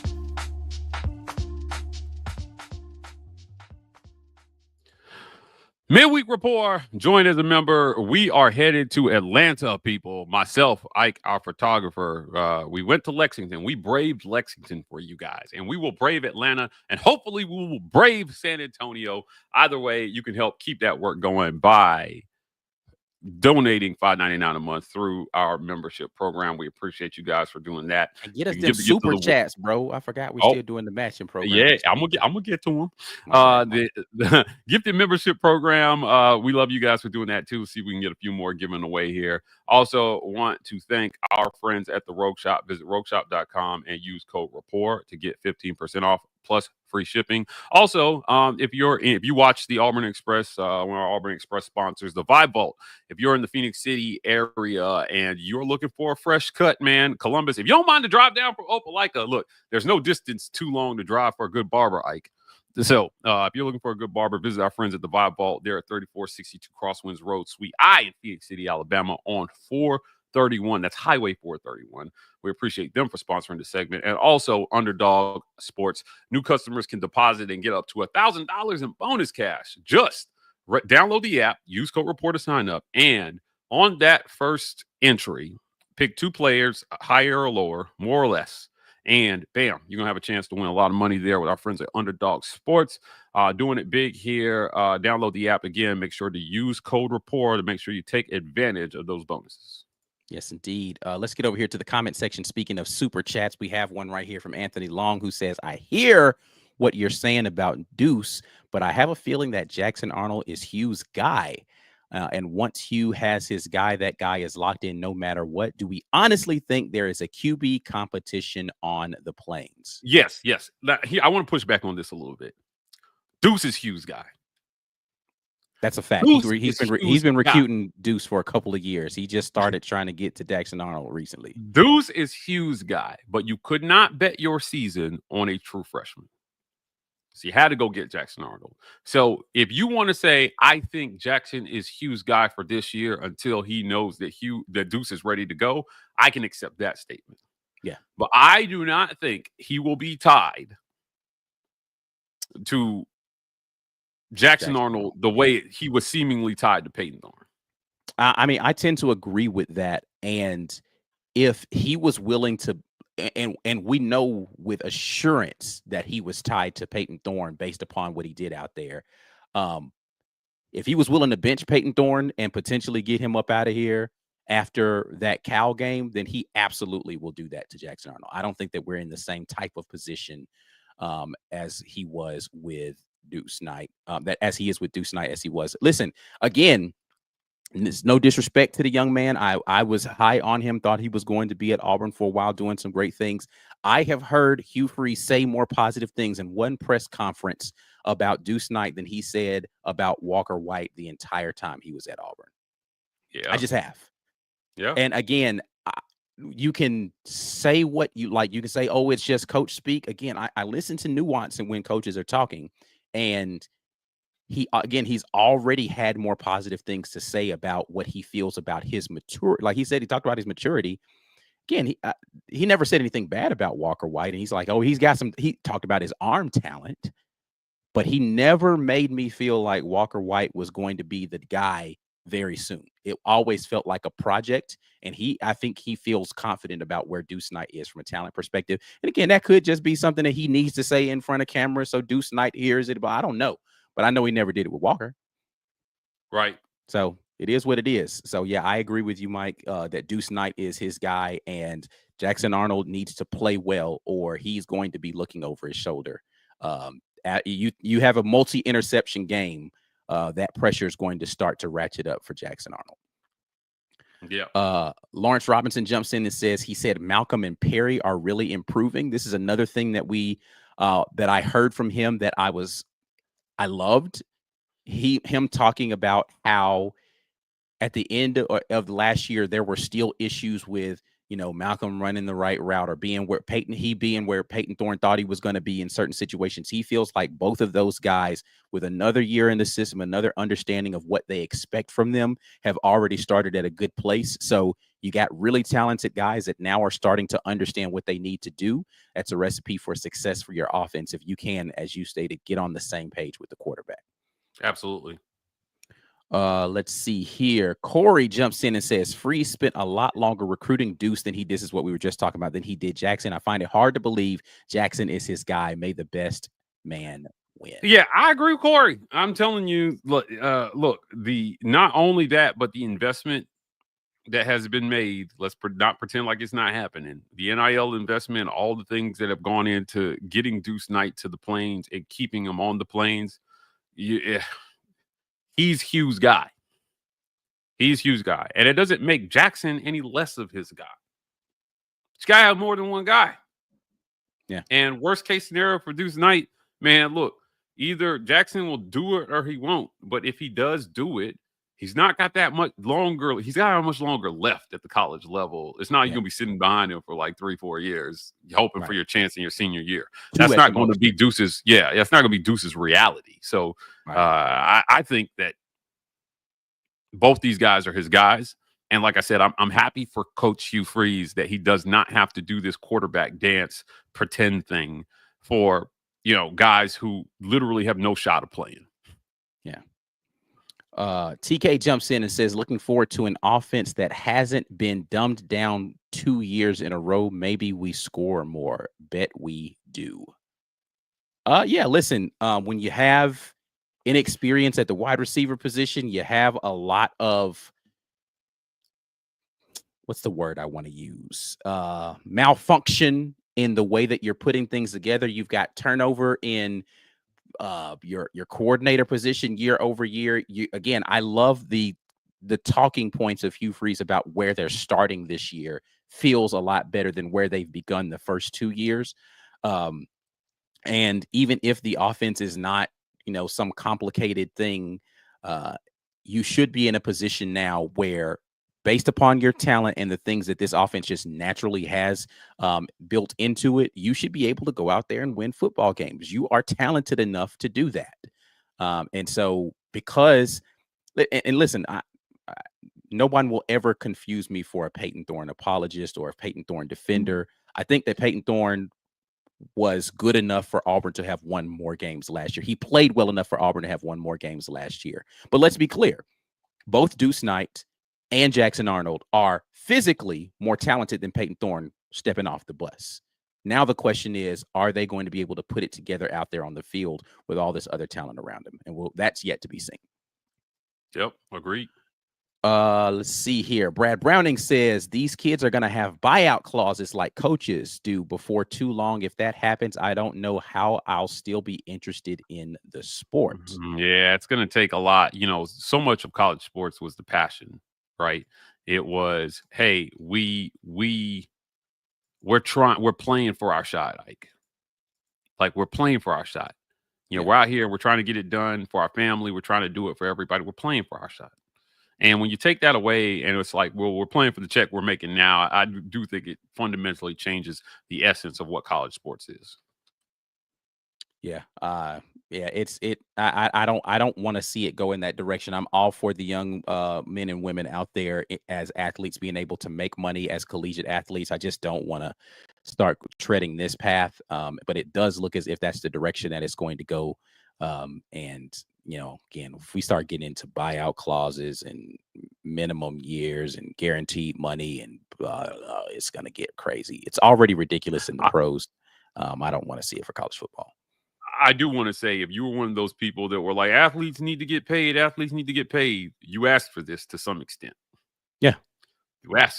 Midweek Report, join as a member. We are headed to Atlanta, people. Myself, Ike, our photographer. We went to Lexington. We braved Lexington for you guys. And we will brave Atlanta. And hopefully we will brave San Antonio. Either way, you can help keep that work going by donating $5.99 a month through our membership program. We appreciate you guys for doing that. And get us them super chats, bro. I forgot we're still doing the matching program. Yeah, I'm gonna get to them. The gifted membership program. We love you guys for doing that too. See if we can get a few more given away here. Also want to thank our friends at the Rogue Shop. Visit rogueshop.com and use code REPORT to get 15% off plus free shipping. Also, if you watch the Auburn Express, one of our Auburn Express sponsors, the Vibe Vault. If you're in the Phoenix City area and you're looking for a fresh cut, man, Columbus, if you don't mind to drive down from Opelika, look, there's no distance too long to drive for a good barber, Ike. So if you're looking for a good barber, visit our friends at the Vibe Vault. They're at 3462 Crosswinds Road, Suite I in Phoenix City, Alabama on 431. That's Highway 431. We appreciate them for sponsoring the segment. And also Underdog Sports. New customers can deposit and get up to $1,000 in bonus cash. Just download the app, use code REPORT to sign up. And on that first entry, pick two players, higher or lower, more or less. And bam, you're going to have a chance to win a lot of money there with our friends at Underdog Sports. Doing it big here. Download the app again. Make sure to use code REPORT to make sure you take advantage of those bonuses. Yes, indeed. Let's get over here to the comment section. Speaking of super chats, we have one right here from Anthony Long who says, I hear what you're saying about Deuce, but I have a feeling that Jackson Arnold is Hugh's guy. And once Hugh has his guy, that guy is locked in no matter what. Do we honestly think there is a QB competition on the Plains? Yes. I want to push back on this a little bit. Deuce is Hugh's guy. That's a fact. He's been recruiting Deuce for a couple of years. He just started trying to get to Jackson Arnold recently. Deuce is Hugh's guy, but you could not bet your season on a true freshman. So you had to go get Jackson Arnold. So if you want to say, I think Jackson is Hugh's guy for this year until he knows that Deuce is ready to go, I can accept that statement. Yeah. But I do not think he will be tied to Jackson Arnold the way he was seemingly tied to Peyton Thorne. I mean, I tend to agree with that. And if he was willing to, and we know with assurance that he was tied to Peyton Thorne based upon what he did out there. If he was willing to bench Peyton Thorne and potentially get him up out of here after that Cal game, then he absolutely will do that to Jackson Arnold. I don't think that we're in the same type of position as he was with Deuce Knight, as he is with Deuce Knight, as he was. Listen, again, it's no disrespect to the young man. I was high on him, thought he was going to be at Auburn for a while doing some great things. I have heard Hugh Freeze say more positive things in one press conference about Deuce Knight than he said about Walker White the entire time he was at Auburn. Yeah, I just have. Yeah. And again, you can say what you like. You can say, oh, it's just coach speak. Again, I listen to nuance and when coaches are talking, and he's already had more positive things to say about what he feels about his maturity. Like he said, he talked about his maturity. Again, he never said anything bad about Walker White. And he's like, oh, he talked about his arm talent, but he never made me feel like Walker White was going to be the guy very soon. It always felt like a project. And I think he feels confident about where Deuce Knight is from a talent perspective. And again, that could just be something that he needs to say in front of camera so Deuce Knight hears it, but I don't know. But I know he never did it with Walker. Right. So it is what it is. So, yeah, I agree with you, Mike, that Deuce Knight is his guy, and Jackson Arnold needs to play well or he's going to be looking over his shoulder. You have a multi-interception game. That pressure is going to start to ratchet up for Jackson Arnold. Yeah. Lawrence Robinson jumps in and he said Malcolm and Perry are really improving. This is another thing that that I heard from him that I loved him talking about how at the end of last year, there were still issues with, Malcolm running the right route or being where Peyton Thorne thought he was going to be in certain situations. He feels like both of those guys with another year in the system, another understanding of what they expect from them, have already started at a good place. So you got really talented guys that now are starting to understand what they need to do. That's a recipe for success for your offense. If you can, as you stated, get on the same page with the quarterback. Absolutely. Let's see here. Corey jumps in and says Freeze spent a lot longer recruiting Deuce than he did. This is what we were just talking about, than he did Jackson. I find it hard to believe Jackson is his guy. May the best man win. Yeah, I agree with Corey. I'm telling you, look, not only that, but the investment that has been made. Let's not pretend like it's not happening. The NIL investment, all the things that have gone into getting Deuce Knight to the Plains and keeping him on the Plains. He's Hugh's guy. He's Hugh's guy. And it doesn't make Jackson any less of his guy. This guy has more than one guy. Yeah. And worst case scenario for Deuce Knight, man, look, either Jackson will do it or he won't. But if he does do it, he's not got that much longer. He's got how much longer left at the college level. It's not you're going to be sitting behind him for like 3-4 years, hoping for your chance in your senior year. That's not going to be Deuce's. Yeah, that's not going to be Deuce's reality. So I think that both these guys are his guys. And like I said, I'm happy for Coach Hugh Freeze that he does not have to do this quarterback dance pretend thing for, guys who literally have no shot of playing. Yeah. TK jumps in and says, looking forward to an offense that hasn't been dumbed down 2 years in a row. Maybe we score more. Bet we do. Yeah, listen, when you have inexperience at the wide receiver position, you have a lot of, what's the word I want to use? Malfunction in the way that you're putting things together. You've got turnover in your coordinator position year over year. Again, I love the the talking points of Hugh Freeze about where they're starting this year feels a lot better than where they've begun the first 2 years. Um, and even if the offense is not, some complicated thing, uh, you should be in a position now where, based upon your talent and the things that this offense just naturally has built into it, you should be able to go out there and win football games. You are talented enough to do that. And so, because, and listen, I, no one will ever confuse me for a Peyton Thorne apologist or a Peyton Thorne defender. I think that Peyton Thorne was good enough for Auburn to have won more games last year. He played well enough for Auburn to have won more games last year. But let's be clear, both Deuce Knight and Jackson Arnold are physically more talented than Peyton Thorne stepping off the bus. Now the question is, are they going to be able to put it together out there on the field with all this other talent around them? And that's yet to be seen. Yep, agreed. Let's see here. Brad Browning says these kids are going to have buyout clauses like coaches do before too long. If that happens, I don't know how I'll still be interested in the sport. Yeah, it's going to take a lot. So much of college sports was the passion, right? It was, hey, we're playing for our shot, like we're playing for our shot. We're out here, we're trying to get it done for our family. We're trying to do it for everybody. We're playing for our shot. And when you take that away and it's like, well, we're playing for the check we're making now, I do think it fundamentally changes the essence of what college sports is. Yeah. I don't want to see it go in that direction. I'm all for the young men and women out there as athletes being able to make money as collegiate athletes. I just don't want to start treading this path. But it does look as if that's the direction that it's going to go. And again, if we start getting into buyout clauses and minimum years and guaranteed money, and it's going to get crazy. It's already ridiculous in the pros. I don't want to see it for college football. I do want to say, if you were one of those people that were like, athletes need to get paid, you asked for this to some extent. Yeah.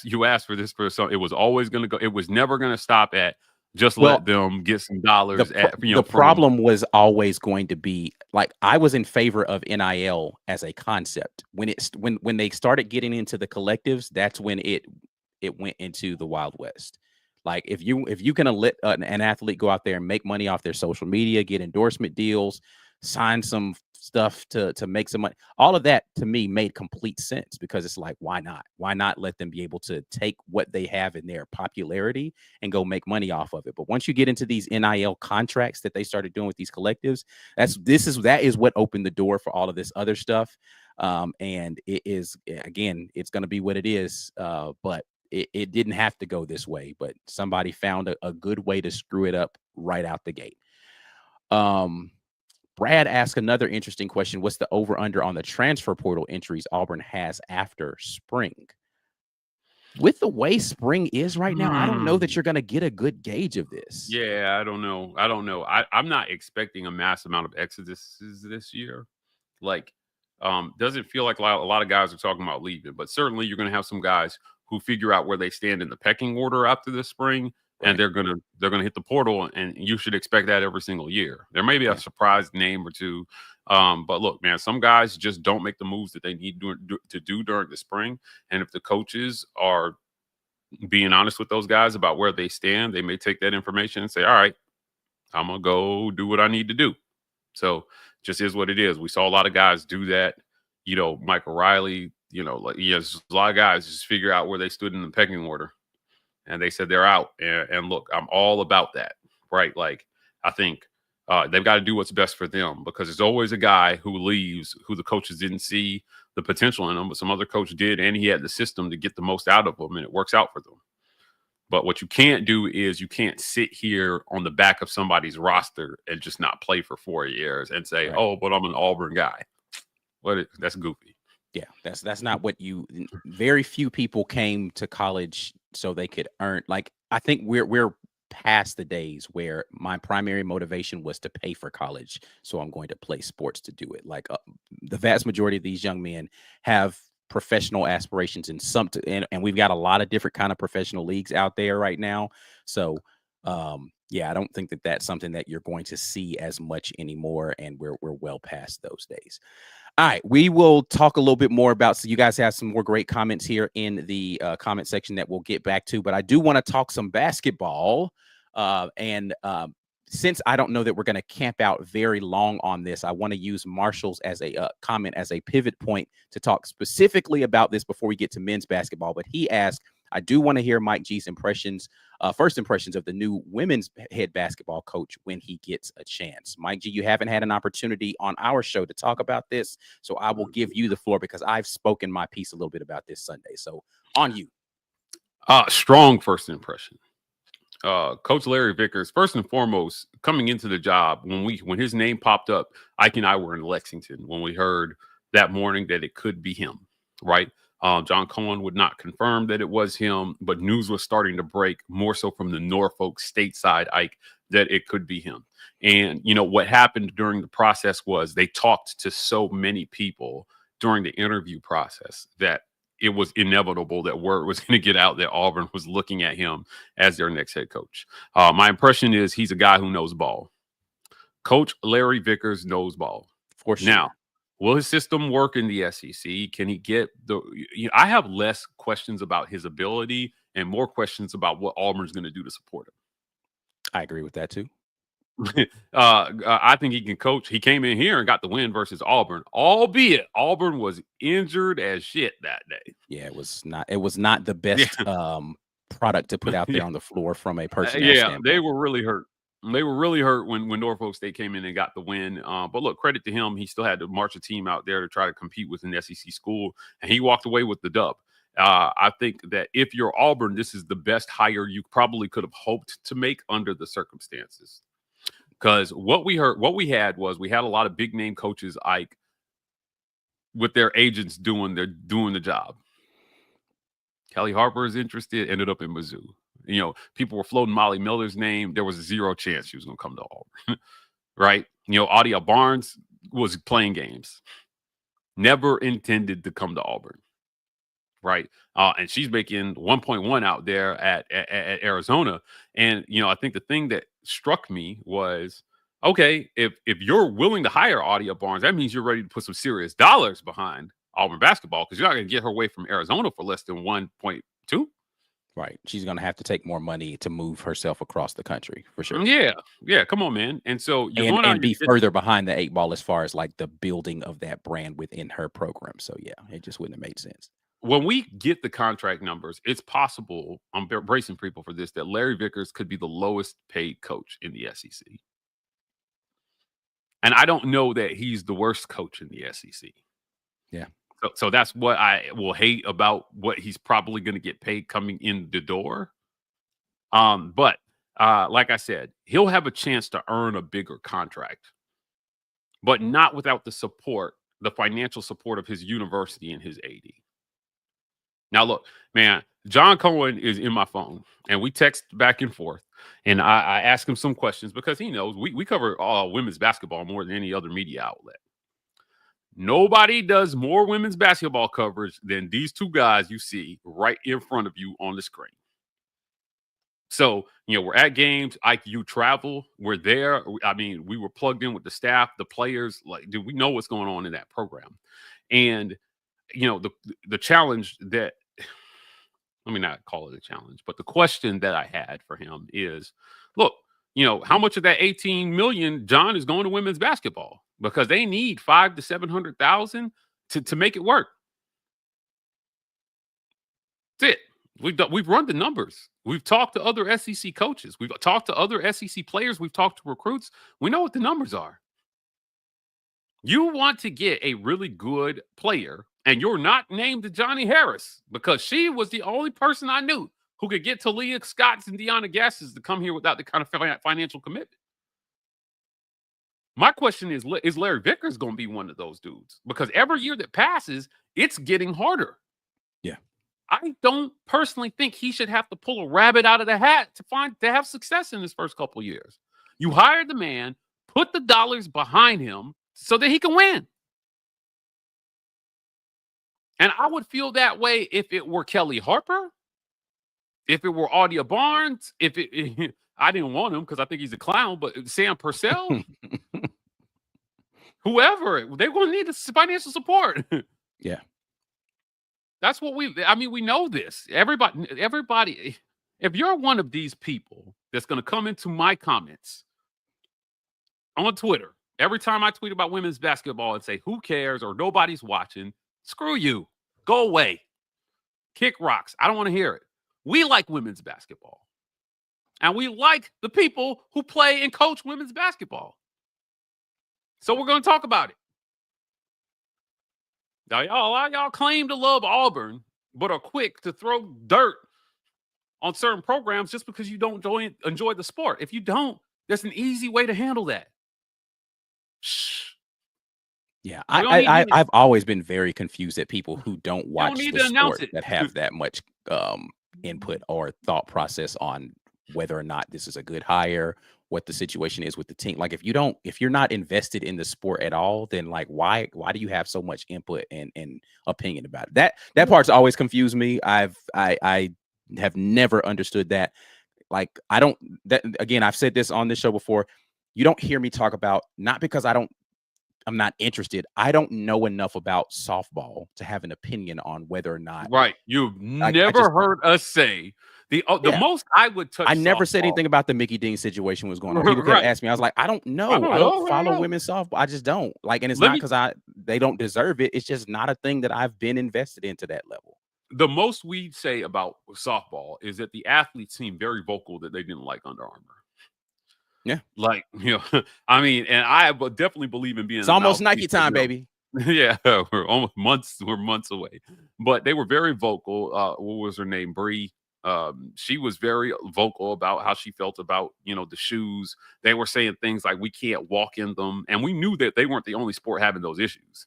You asked for this for some. It was always going to go. It was never going to stop at just let them get some dollars. The problem was always going to be, like, I was in favor of NIL as a concept. When they started getting into the collectives, that's when it went into the Wild West. Like, if you can let an athlete go out there and make money off their social media, get endorsement deals, sign some stuff to make some money, all of that to me made complete sense, because it's like, why not let them be able to take what they have in their popularity and go make money off of it? But once you get into these NIL contracts that they started doing with these collectives, that is what opened the door for all of this other stuff. And it is, again, it's going to be what it is. But it didn't have to go this way, but somebody found a good way to screw it up right out the gate. Brad asked another interesting question. What's the over under on the transfer portal entries Auburn has after spring? With the way spring is right now, I don't know that you're going to get a good gauge of this. Yeah, I don't know. I'm not expecting a mass amount of exoduses this year. Like, doesn't feel like a lot of guys are talking about leaving, but certainly you're going to have some guys who figure out where they stand in the pecking order after this spring, and they're gonna hit the portal, and you should expect that every single year. There may be a surprise name or two, but look, man, some guys just don't make the moves that they need to do during the spring, and if the coaches are being honest with those guys about where they stand, they may take that information and say, all right, I'm gonna go do what I need to do. So just is what it is. We saw a lot of guys do that. Michael Riley, a lot of guys just figure out where they stood in the pecking order, and they said they're out. And look, I'm all about that, right? Like, I think they've got to do what's best for them, because there's always a guy who leaves who the coaches didn't see the potential in them, but some other coach did, and he had the system to get the most out of them, and it works out for them. But what you can't do is you can't sit here on the back of somebody's roster and just not play for 4 years and say, oh, but I'm an Auburn guy. That's goofy. Yeah, that's not what very few people came to college so they could earn. Like, I think we're past the days where my primary motivation was to pay for college, so I'm going to play sports to do it. Like, the vast majority of these young men have professional aspirations in and we've got a lot of different kind of professional leagues out there right now. So yeah, I don't think that that's something that you're going to see as much anymore, and we're well past those days. All right, we will talk a little bit more about. So you guys have some more great comments here in the comment section that we'll get back to. But I do want to talk some basketball, and since I don't know that we're going to camp out very long on this, I want to use Marshall's as a comment as a pivot point to talk specifically about this before we get to men's basketball. But he asked, I do want to hear Mike G's impressions, first impressions of the new women's head basketball coach when he gets a chance. Mike G, you haven't had an opportunity on our show to talk about this, so I will give you the floor because I've spoken my piece a little bit about this Sunday. So on you. Strong first impression. Coach Larry Vickers, first and foremost, coming into the job, when his name popped up, Ike and I were in Lexington when we heard that morning that it could be him, right? John Cohen would not confirm that it was him, but news was starting to break more so from the Norfolk stateside, Ike, that it could be him. And, what happened during the process was they talked to so many people during the interview process that it was inevitable that word was going to get out that Auburn was looking at him as their next head coach. My impression is he's a guy who knows ball. Coach Larry Vickers knows ball. For sure. Now, will his system work in the SEC? Can he get I have less questions about his ability and more questions about what Auburn's going to do to support him. I agree with that too. I think he can coach. He came in here and got the win versus Auburn, albeit Auburn was injured as shit that day. Yeah, it was not the best product to put out there on the floor from a personnel standpoint. They were really hurt. They were really hurt when Norfolk State came in and got the win. But look, credit to him. He still had to march a team out there to try to compete with an SEC school, and he walked away with the dub. I think that if you're Auburn, this is the best hire you probably could have hoped to make under the circumstances. Because what we had a lot of big name coaches, Ike, with their agents doing the job. Kelly Harper is interested, ended up in Mizzou. People were floating Molly Miller's name. There was zero chance she was going to come to Auburn, right? Audia Barnes was playing games, never intended to come to Auburn, right? And she's making 1.1 out there at Arizona. And, I think the thing that struck me was, okay, if you're willing to hire Audia Barnes, that means you're ready to put some serious dollars behind Auburn basketball because you're not going to get her away from Arizona for less than 1.2. Right. She's going to have to take more money to move herself across the country for sure. Yeah. Come on, man. And so you're going and be further behind the 8 ball as far as like the building of that brand within her program. So yeah, it just wouldn't have made sense. When we get the contract numbers, it's possible, I'm bracing people for this, that Larry Vickers could be the lowest paid coach in the SEC. And I don't know that he's the worst coach in the SEC. Yeah. So that's what I will hate about what he's probably going to get paid coming in the door. But like I said, he'll have a chance to earn a bigger contract, but not without the financial support of his university and his AD. Now, look, man, John Cohen is in my phone, and we text back and forth, and I ask him some questions because he knows we cover women's basketball more than any other media outlet. Nobody does more women's basketball coverage than these two guys you see right in front of you on the screen. So, we're at games. You travel. We're there. I mean, we were plugged in with the staff, the players. Like, do we know what's going on in that program? And, the challenge that, let me not call it a challenge, but the question that I had for him is, look, how much of that $18 million, John, is going to women's basketball? Because they need $500,000 to $700,000 to make it work. That's it. We've run the numbers. We've talked to other SEC coaches. We've talked to other SEC players. We've talked to recruits. We know what the numbers are. You want to get a really good player, and you're not named Johnny Harris because she was the only person I knew who could get Talia Scotts and Deanna Gasses to come here without the kind of financial commitment. My question is Larry Vickers going to be one of those dudes? Because every year that passes, it's getting harder. Yeah. I don't personally think he should have to pull a rabbit out of the hat to have success in his first couple of years. You hired the man, put the dollars behind him so that he can win. And I would feel that way if it were Kelly Harper, if it were Audia Barnes, I didn't want him because I think he's a clown, but Sam Purcell, whoever, they're going to need this financial support. Yeah. That's what we know this. Everybody, if you're one of these people that's going to come into my comments on Twitter, every time I tweet about women's basketball and say, who cares or nobody's watching, screw you. Go away. Kick rocks. I don't want to hear it. We like women's basketball. And we like the people who play and coach women's basketball. So we're going to talk about it. Now, y'all claim to love Auburn, but are quick to throw dirt on certain programs just because you don't enjoy the sport. If you don't, there's an easy way to handle that. Shh. Yeah, I've always been very confused at people who don't watch the sport that have that much input or thought process on whether or not this is a good hire, what the situation is with the team. Like if you're not invested in the sport at all, then like why do you have so much input and opinion about it? That part's always confused me. I have never understood that. Like again, I've said this on this show before. You don't hear me talk about, not because I'm not interested. I don't know enough about softball to have an opinion on whether or not. Right. You've never heard us say the most I would touch. I never said anything about the Mickey Dean situation was going on. People could ask me. I was like, I don't know. I don't follow women's softball. I just don't. Like, and it's not because they don't deserve it. It's just not a thing that I've been invested into that level. The most we say about softball is that the athletes seem very vocal that they didn't like Under Armour. Yeah. Like, I mean, and I definitely believe in being. It's almost Nike time, baby. Yeah, we're months away. But they were very vocal. What was her name? Bree. She was very vocal about how she felt about, the shoes. They were saying things like, we can't walk in them. And we knew that they weren't the only sport having those issues.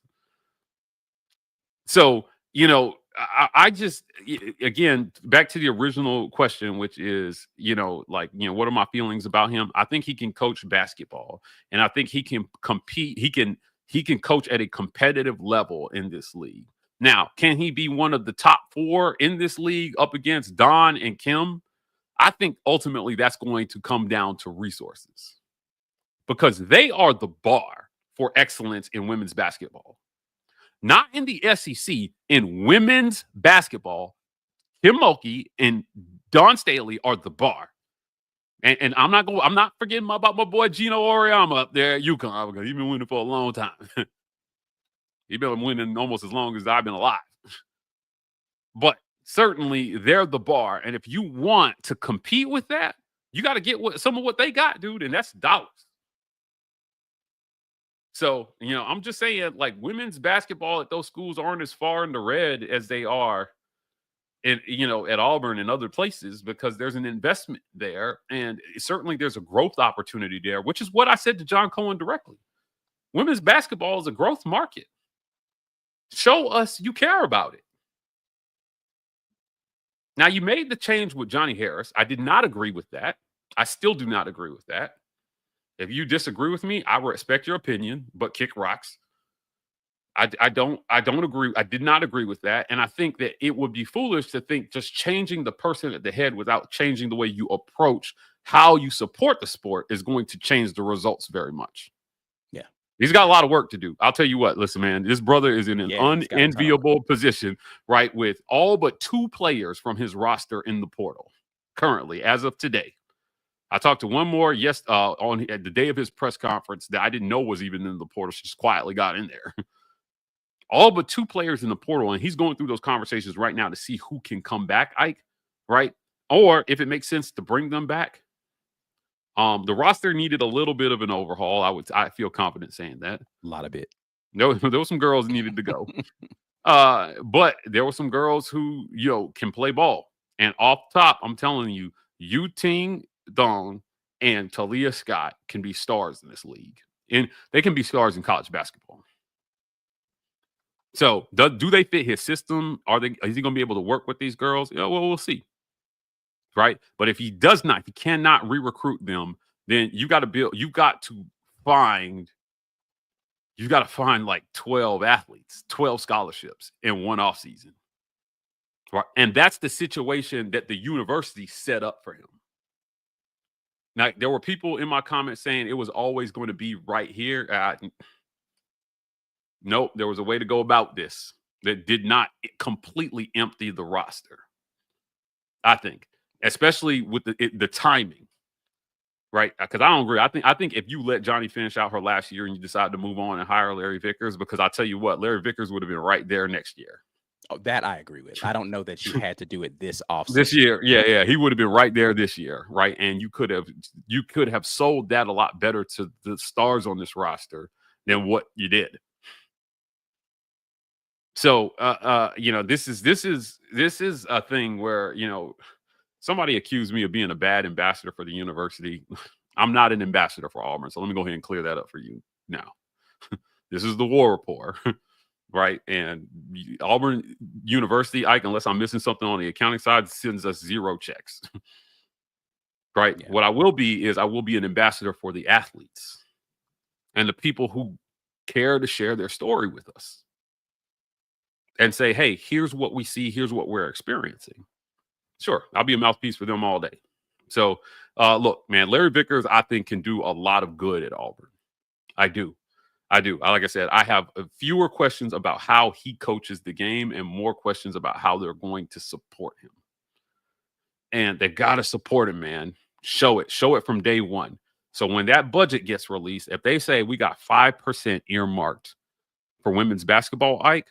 So, I just, again, back to the original question, which is, what are my feelings about him? I think he can coach basketball, and I think he can compete. He can coach at a competitive level in this league. Now, can he be one of the top 4 in this league up against Don and Kim? I think ultimately that's going to come down to resources, because they are the bar for excellence in women's basketball. Not in the SEC, in women's basketball, Kim Mulkey and Dawn Staley are the bar. And I'm not forgetting about my boy Gino Auriemma up there at UConn, because he's been winning for a long time. He's been winning almost as long as I've been alive. But certainly they're the bar. And if you want to compete with that, you got to get some of what they got, dude, and that's dollars. So, I'm just saying, like, women's basketball at those schools aren't as far in the red as they are at Auburn and other places, because there's an investment there. And certainly there's a growth opportunity there, which is what I said to John Cohen directly. Women's basketball is a growth market. Show us you care about it. Now, you made the change with Johnny Harris. I did not agree with that. I still do not agree with that. If you disagree with me, I respect your opinion, but kick rocks. I don't agree. I did not agree with that. And I think that it would be foolish to think just changing the person at the head without changing the way you approach how you support the sport is going to change the results very much. Yeah. He's got a lot of work to do. I'll tell you what, listen, man, this brother is in an unenviable position, right? With all but 2 players from his roster in the portal currently, as of today. I talked to one more on the day of his press conference that I didn't know was even in the portal. She just quietly got in there. All but 2 players in the portal, and he's going through those conversations right now to see who can come back, Ike, right? Or if it makes sense to bring them back. The roster needed a little bit of an overhaul. I feel confident saying that. A lot of it. No, there were some girls needed to go. But there were some girls who, can play ball. And off top, I'm telling you, Yu-Ting Dong and Talia Scott can be stars in this league. And they can be stars in college basketball. So do they fit his system? Is he going to be able to work with these girls? Well, we'll see. Right. But if he does not, if he cannot re-recruit them, then you got to find like 12 athletes, 12 scholarships in one offseason. Right. And that's the situation that the university set up for him. Now, there were people in my comments saying it was always going to be right here. Nope, there was a way to go about this that did not completely empty the roster. I think, especially with the timing, right? Because I don't agree. I think if you let Johnny finish out her last year and you decide to move on and hire Larry Vickers, because I'll tell you what, Larry Vickers would have been right there next year. Oh, that I agree with. I don't know that you had to do it this offseason. This year, yeah, he would have been right there this year, right? And you could have sold that a lot better to the stars on this roster than what you did. So, this is a thing where, somebody accused me of being a bad ambassador for the university. I'm not an ambassador for Auburn, so let me go ahead and clear that up for you now. This is the War Report, right? And Auburn University, Ike, unless I'm missing something on the accounting side, sends us 0 checks, right? Yeah. What I will be is I will be an ambassador for the athletes and the people who care to share their story with us. And say, hey, here's what we see. Here's what we're experiencing. Sure, I'll be a mouthpiece for them all day. So, look, man, Larry Vickers, I think, can do a lot of good at Auburn. I do. Like I said, I have fewer questions about how he coaches the game and more questions about how they're going to support him. And they got to support him, man. Show it from day one. So when that budget gets released, if they say we got 5% earmarked for women's basketball, Ike,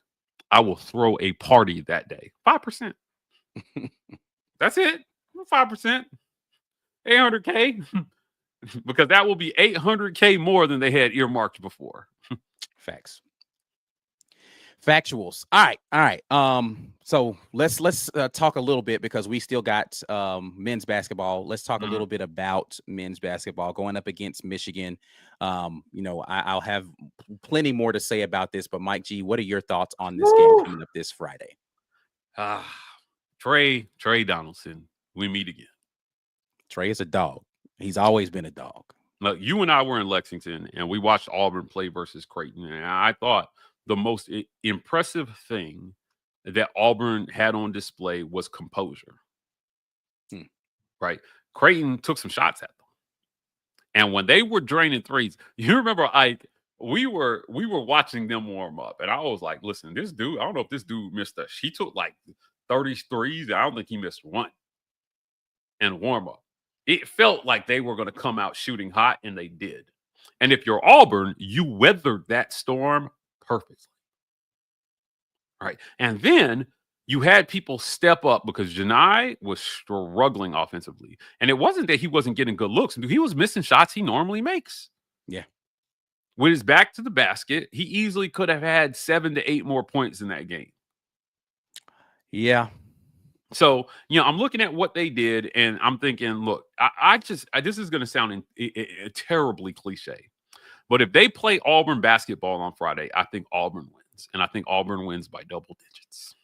I will throw a party that day. 5%. That's it. 5%. $800K. Because that will be $800K more than they had earmarked before. Facts. Factuals. All right. So let's talk a little bit, because we still got men's basketball. Let's talk a little bit about men's basketball going up against Michigan. I'll have plenty more to say about this, but Mike G, what are your thoughts on this game coming up this Friday? Trey Donaldson, we meet again. Trey is a dog. He's always been a dog. Look, you and I were in Lexington, and we watched Auburn play versus Creighton, and I thought the most impressive thing that Auburn had on display was composure. Right? Creighton took some shots at them. And when they were draining threes, you remember, we were watching them warm up. And I was like, listen, this dude, I don't know if this dude missed us. He took like 30 threes. I don't think he missed one in warm up. It felt like they were going to come out shooting hot, and they did. And if you're Auburn, you weathered that storm perfectly. Right. And then you had people step up, because Janai was struggling offensively. And it wasn't that he wasn't getting good looks. He was missing shots he normally makes. Yeah. With his back to the basket, he easily could have had 7 to 8 more points in that game. Yeah. So, I'm looking at what they did, and I'm thinking, look, this is going to sound terribly cliche. But if they play Auburn basketball on Friday, I think Auburn wins. And I think Auburn wins by double digits.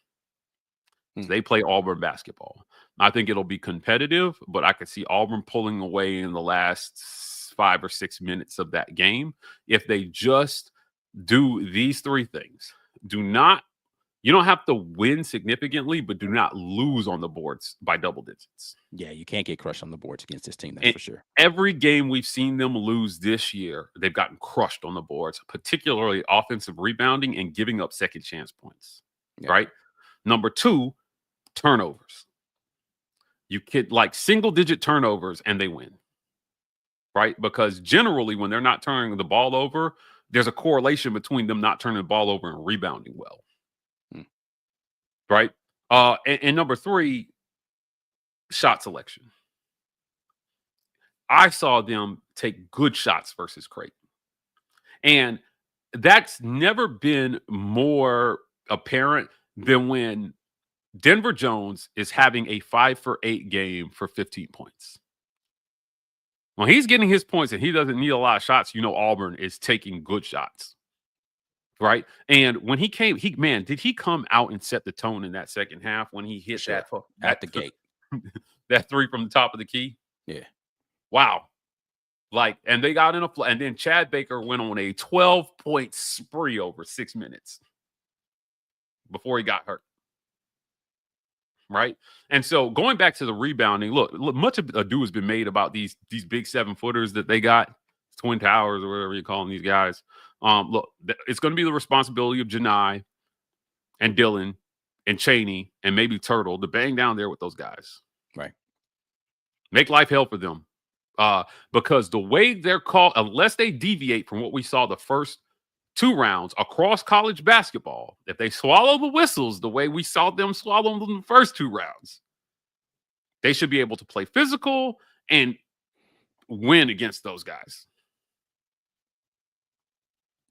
So they play Auburn basketball. I think it'll be competitive, but I could see Auburn pulling away in the last 5 or 6 minutes of that game if they just do these 3 things. You don't have to win significantly, but do not lose on the boards by double digits. Yeah, you can't get crushed on the boards against this team, that's for sure. Every game we've seen them lose this year, they've gotten crushed on the boards, particularly offensive rebounding and giving up second chance points, right? Number 2, turnovers. You get like single-digit turnovers, and they win, right? Because generally, when they're not turning the ball over, there's a correlation between them not turning the ball over and rebounding well. Right. And number 3, shot selection. I saw them take good shots versus Creighton. And that's never been more apparent than when Denver Jones is having a 5 for 8 game for 15 points. When he's getting his points and he doesn't need a lot of shots, Auburn is taking good shots. Right. And when he came, did he come out and set the tone in that second half when he hit that at the gate, that 3 from the top of the key? Yeah. Wow. And they got in a and then Chad Baker went on a 12-point spree over 6 minutes before he got hurt. Right. And so going back to the rebounding, look, much ado has been made about these big 7-footers that they got, Twin Towers or whatever you call them, these guys. Look, it's going to be the responsibility of Janai and Dylan and Cheney and maybe Turtle to bang down there with those guys. Right. Make life hell for them. Because the way they're called, unless they deviate from what we saw the first 2 rounds across college basketball, if they swallow the whistles the way we saw them swallow them in the first 2 rounds, they should be able to play physical and win against those guys.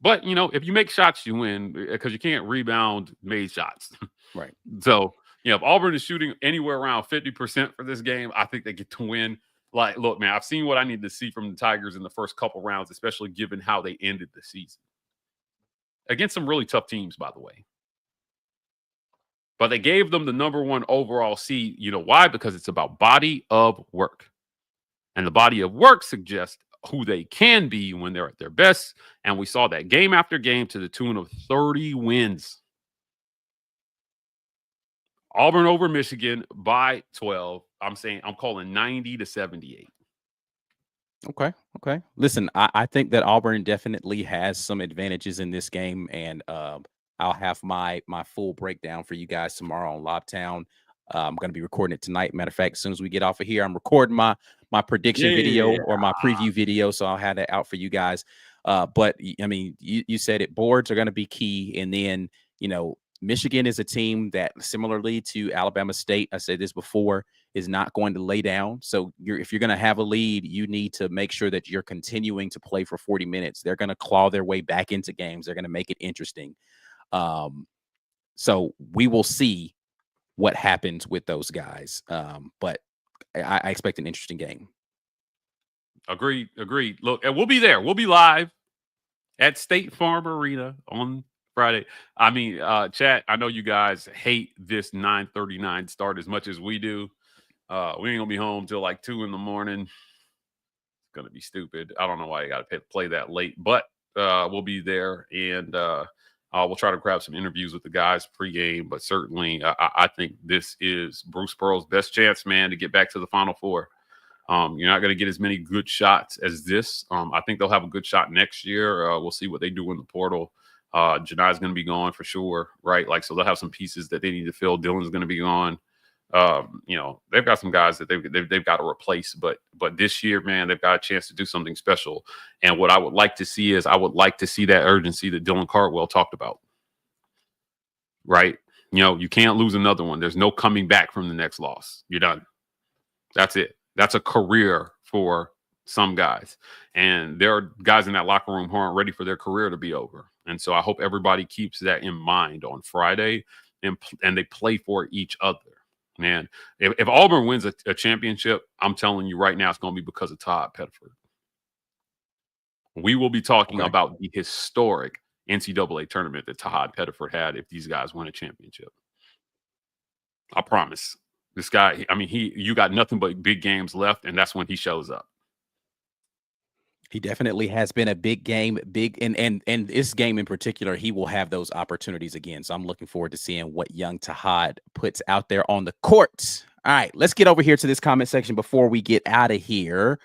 But, if you make shots, you win because you can't rebound made shots. Right. So, if Auburn is shooting anywhere around 50% for this game, I think they get to win. Like, look, man, I've seen what I need to see from the Tigers in the first couple rounds, especially given how they ended the season. Against some really tough teams, by the way. But they gave them the number 1 overall seed. You know why? Because it's about body of work. And the body of work suggests who they can be when they're at their best. And we saw that game after game to the tune of 30 wins. Auburn over Michigan by 12. I'm calling 90-78. Okay. Listen, I think that Auburn definitely has some advantages in this game, and I'll have my full breakdown for you guys tomorrow on Lobtown. I'm going to be recording it tonight. Matter of fact, as soon as we get off of here, I'm recording my prediction video or my preview video, so I'll have that out for you guys. But I mean, you said it. Boards are going to be key, and then Michigan is a team that, similarly to Alabama State, I said this before, is not going to lay down. So if you're going to have a lead, you need to make sure that you're continuing to play for 40 minutes. They're going to claw their way back into games. They're going to make it interesting. So we will see what happens with those guys. But I expect an interesting game. Agreed. Look, and we'll be there. We'll be live at State Farm Arena on Friday. I mean, chat, I know you guys hate this 9:39 start as much as we do. We ain't gonna be home till like 2 in the morning. It's gonna be stupid. I don't know why you gotta play that late, but we'll be there, and we'll try to grab some interviews with the guys pregame. But certainly, I think this is Bruce Pearl's best chance, man, to get back to the Final Four. You're not going to get as many good shots as this. I think they'll have a good shot next year. We'll see what they do in the portal. Janai's going to be gone for sure, right? Like, so they'll have some pieces that they need to fill. Dylan's going to be gone. They've got some guys that they've got to replace. But this year, man, they've got a chance to do something special. And what I would like to see is that urgency that Dylan Cardwell talked about, right? You can't lose another one. There's no coming back from the next loss. You're done. That's it. That's a career for some guys. And there are guys in that locker room who aren't ready for their career to be over. And so I hope everybody keeps that in mind on Friday and they play for each other. Man, if Auburn wins a championship, I'm telling you right now, it's going to be because of Todd Pettiford. We will be talking about the historic NCAA tournament that Todd Pettiford had if these guys win a championship. I promise. This guy, I mean, you got nothing but big games left, and that's when he shows up. He definitely has been a big game, and this game in particular, he will have those opportunities again. So I'm looking forward to seeing what young Tahad puts out there on the court. All right, let's get over here to this comment section before we get out of here.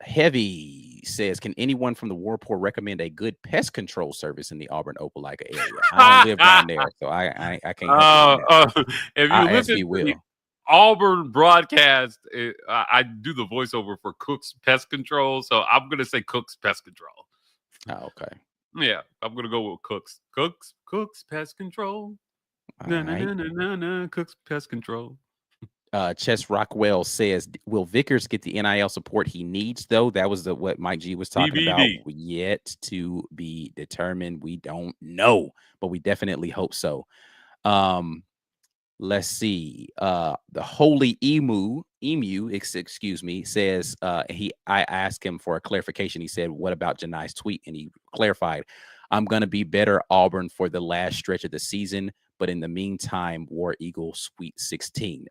Heavy says, can anyone from the Warport recommend a good pest control service in the Auburn Opelika area? I don't live down there, so I can't help you. If you listen to the Auburn broadcast, I do the voiceover for Cook's Pest Control, so I'm going to say Cook's Pest Control. Oh, okay. Yeah, I'm going to go with Cook's Pest Control. Cook's Pest Control. Chess Rockwell says, will Vickers get the NIL support he needs, though? That was what Mike G was talking about. Yet to be determined. We don't know, but we definitely hope so. Let's see. The Holy Emu, excuse me, says I asked him for a clarification. He said, what about Janai's tweet? And he clarified, I'm going to be better Auburn for the last stretch of the season, but in the meantime, War Eagle Sweet 16.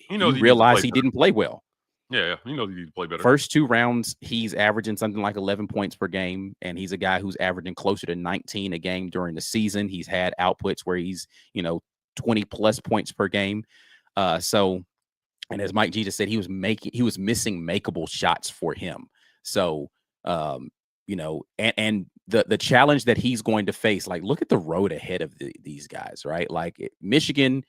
You realize he didn't play well. Yeah, he knows he needs to play better. First 2 rounds, he's averaging something like 11 points per game, and he's a guy who's averaging closer to 19 a game during the season. He's had outputs where he's, 20 plus points per game. And as Mike G just said, he was missing makeable shots for him. So and the challenge that he's going to face. Like, look at the road ahead of these guys, right? Like Michigan,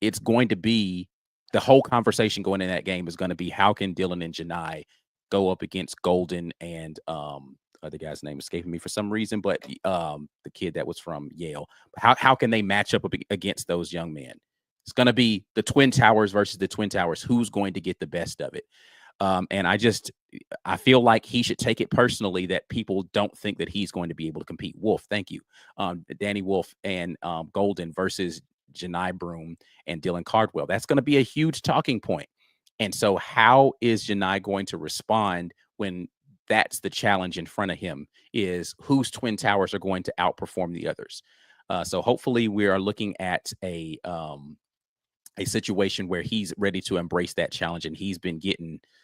it's going to be the whole conversation going in that game is going to be how can Dylan and Janai go up against Golden and other guy's name escaping me for some reason, but the kid that was from Yale. How can they match up against those young men? It's going to be the Twin Towers versus the Twin Towers. Who's going to get the best of it? And I feel like he should take it personally that people don't think that he's going to be able to compete. Wolf, thank you. Danny Wolf and Golden versus Janai Broome and Dylan Cardwell. That's going to be a huge talking point. And so how is Janai going to respond when that's the challenge in front of him, is whose Twin Towers are going to outperform the others? So hopefully we are looking at a situation where he's ready to embrace that challenge. And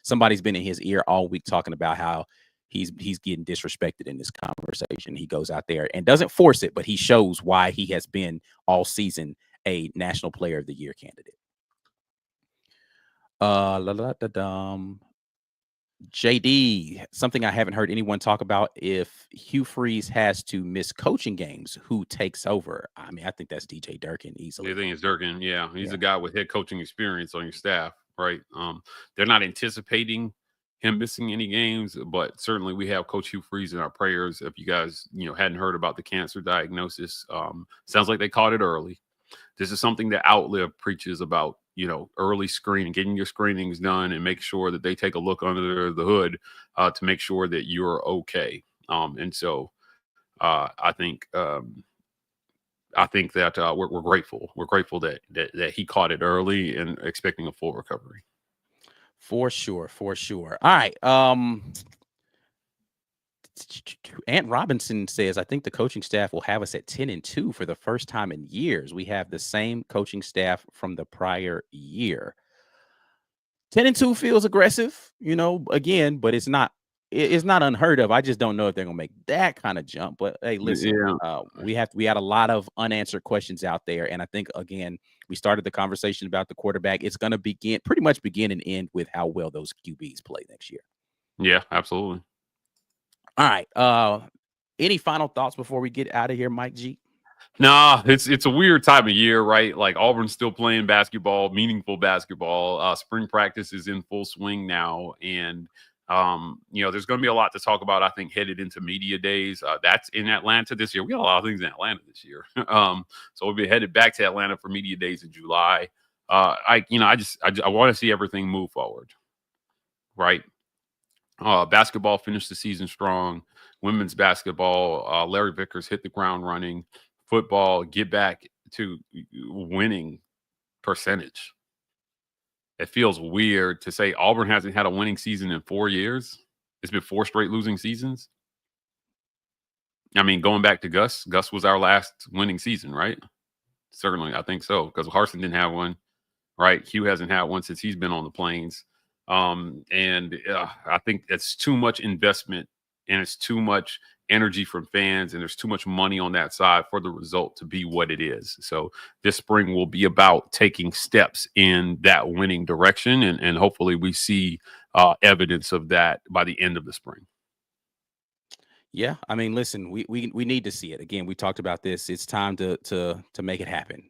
somebody's been in his ear all week talking about how he's getting disrespected in this conversation. He goes out there and doesn't force it, but he shows why he has been all season a National Player of the Year candidate. JD, something I haven't heard anyone talk about. If Hugh Freeze has to miss coaching games, who takes over? I mean, I think that's DJ Durkin easily. I think it's Durkin. Yeah, he's a guy with head coaching experience on your staff, right? They're not anticipating him missing any games, but certainly we have Coach Hugh Freeze in our prayers. If you guys, hadn't heard about the cancer diagnosis, sounds like they caught it early. This is something that Outlive preaches about, early screening, getting your screenings done and make sure that they take a look under the hood to make sure that you're okay. And so I think that we're grateful. We're grateful that he caught it early and expecting a full recovery. For sure. All right. Ant Robinson says, I think the coaching staff will have us at 10-2 for the first time in years. We have the same coaching staff from the prior year. 10-2 feels aggressive, again, but it's not unheard of. I just don't know if they're gonna make that kind of jump. But hey, listen, we had a lot of unanswered questions out there, and I think again we started the conversation about the quarterback. It's gonna pretty much begin and end with how well those QBs play next year. Yeah, absolutely. All right. Any final thoughts before we get out of here, Mike G? Nah, it's a weird time of year, right? Like Auburn's still playing basketball, meaningful basketball. Spring practice is in full swing now, and there's going to be a lot to talk about. I think headed into media days. That's in Atlanta this year. We got a lot of things in Atlanta this year, so we'll be headed back to Atlanta for media days in July. I want to see everything move forward, right? Basketball finished the season strong. Women's basketball, Larry Vickers hit the ground running. Football, get back to winning percentage. It feels weird to say Auburn hasn't had a winning season in 4 years. It's been 4 straight losing seasons. I mean, going back to Gus was our last winning season, right? Certainly, I think so, because Harsin didn't have one, right? Hugh hasn't had one since he's been on the Plains. I think it's too much investment and it's too much energy from fans, and there's too much money on that side for the result to be what it is. So this spring will be about taking steps in that winning direction, and hopefully we see evidence of that by the end of the spring. Yeah, I mean, listen, we need to see it. Again, we talked about this. It's time to make it happen.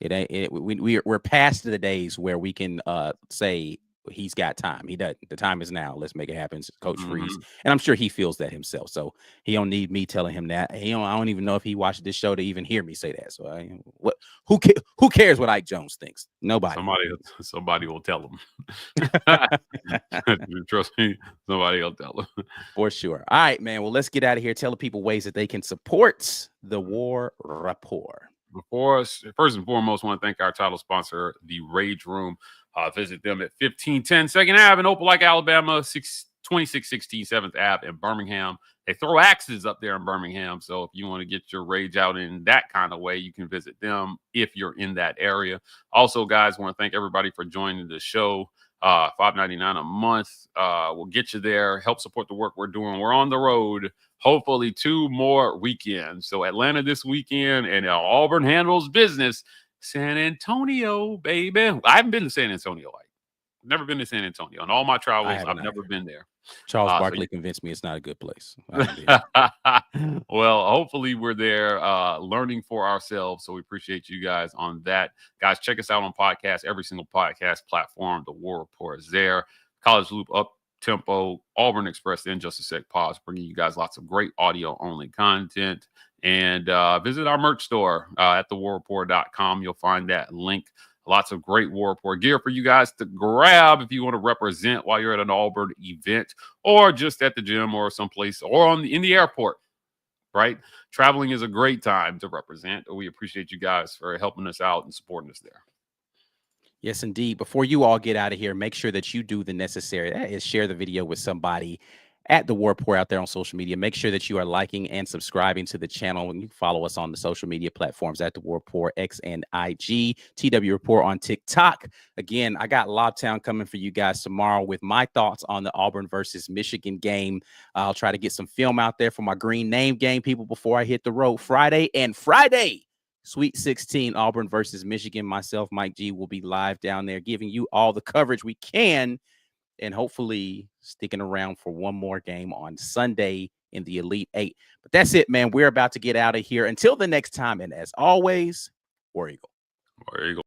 We're past the days where we can say he's got time. He doesn't. The time is now. Let's make it happen, Coach Freeze. And I'm sure he feels that himself. So he don't need me telling him that. I don't even know if he watched this show to even hear me say that. So who cares what Ike Jones thinks? Nobody. Somebody will tell him. Trust me, somebody will tell him. For sure. All right, man. Well, let's get out of here. Tell the people ways that they can support the War Rapport. Before us, first and foremost, I want to thank our title sponsor, the Rage Room. Visit them at 1510 2nd Ave in Opelika, Alabama, 2616 7th Ave in Birmingham. They throw axes up there in Birmingham, so if you want to get your rage out in that kind of way, you can visit them if you're in that area. Also, guys, I want to thank everybody for joining the show. $5.99 a month will get you there, help support the work we're doing. We're on the road, hopefully 2 more weekends. So Atlanta this weekend, and Auburn handles business. San Antonio, baby. I haven't been to San Antonio. Never been to San Antonio. On all my travels, I've never been there. Charles Barkley convinced me it's not a good place. Well, hopefully we're there learning for ourselves. So we appreciate you guys on that. Guys, check us out on podcasts, every single podcast platform. The War Report is there. College Loop, Up Tempo, Auburn Express, and Just a Sec Pause, bringing you guys lots of great audio-only content. And visit our merch store at thewarreport.com. You'll find that link. Lots of great War Report gear for you guys to grab if you want to represent while you're at an Auburn event or just at the gym or someplace or in the airport, right? Traveling is a great time to represent. We appreciate you guys for helping us out and supporting us there. Yes, indeed. Before you all get out of here, make sure that you do the necessary. That is, share the video with somebody at the War Report out there on social media. Make sure that you are liking and subscribing to the channel. And you follow us on the social media platforms at the War Report, X and IG, TW Report on TikTok. Again, I got Lobtown coming for you guys tomorrow with my thoughts on the Auburn versus Michigan game. I'll try to get some film out there for my green name game people before I hit the road Friday. Sweet 16, Auburn versus Michigan. Myself, Mike G, will be live down there giving you all the coverage we can, and hopefully sticking around for one more game on Sunday in the Elite Eight. But that's it, man. We're about to get out of here. Until the next time, and as always, War Eagle. War Eagle.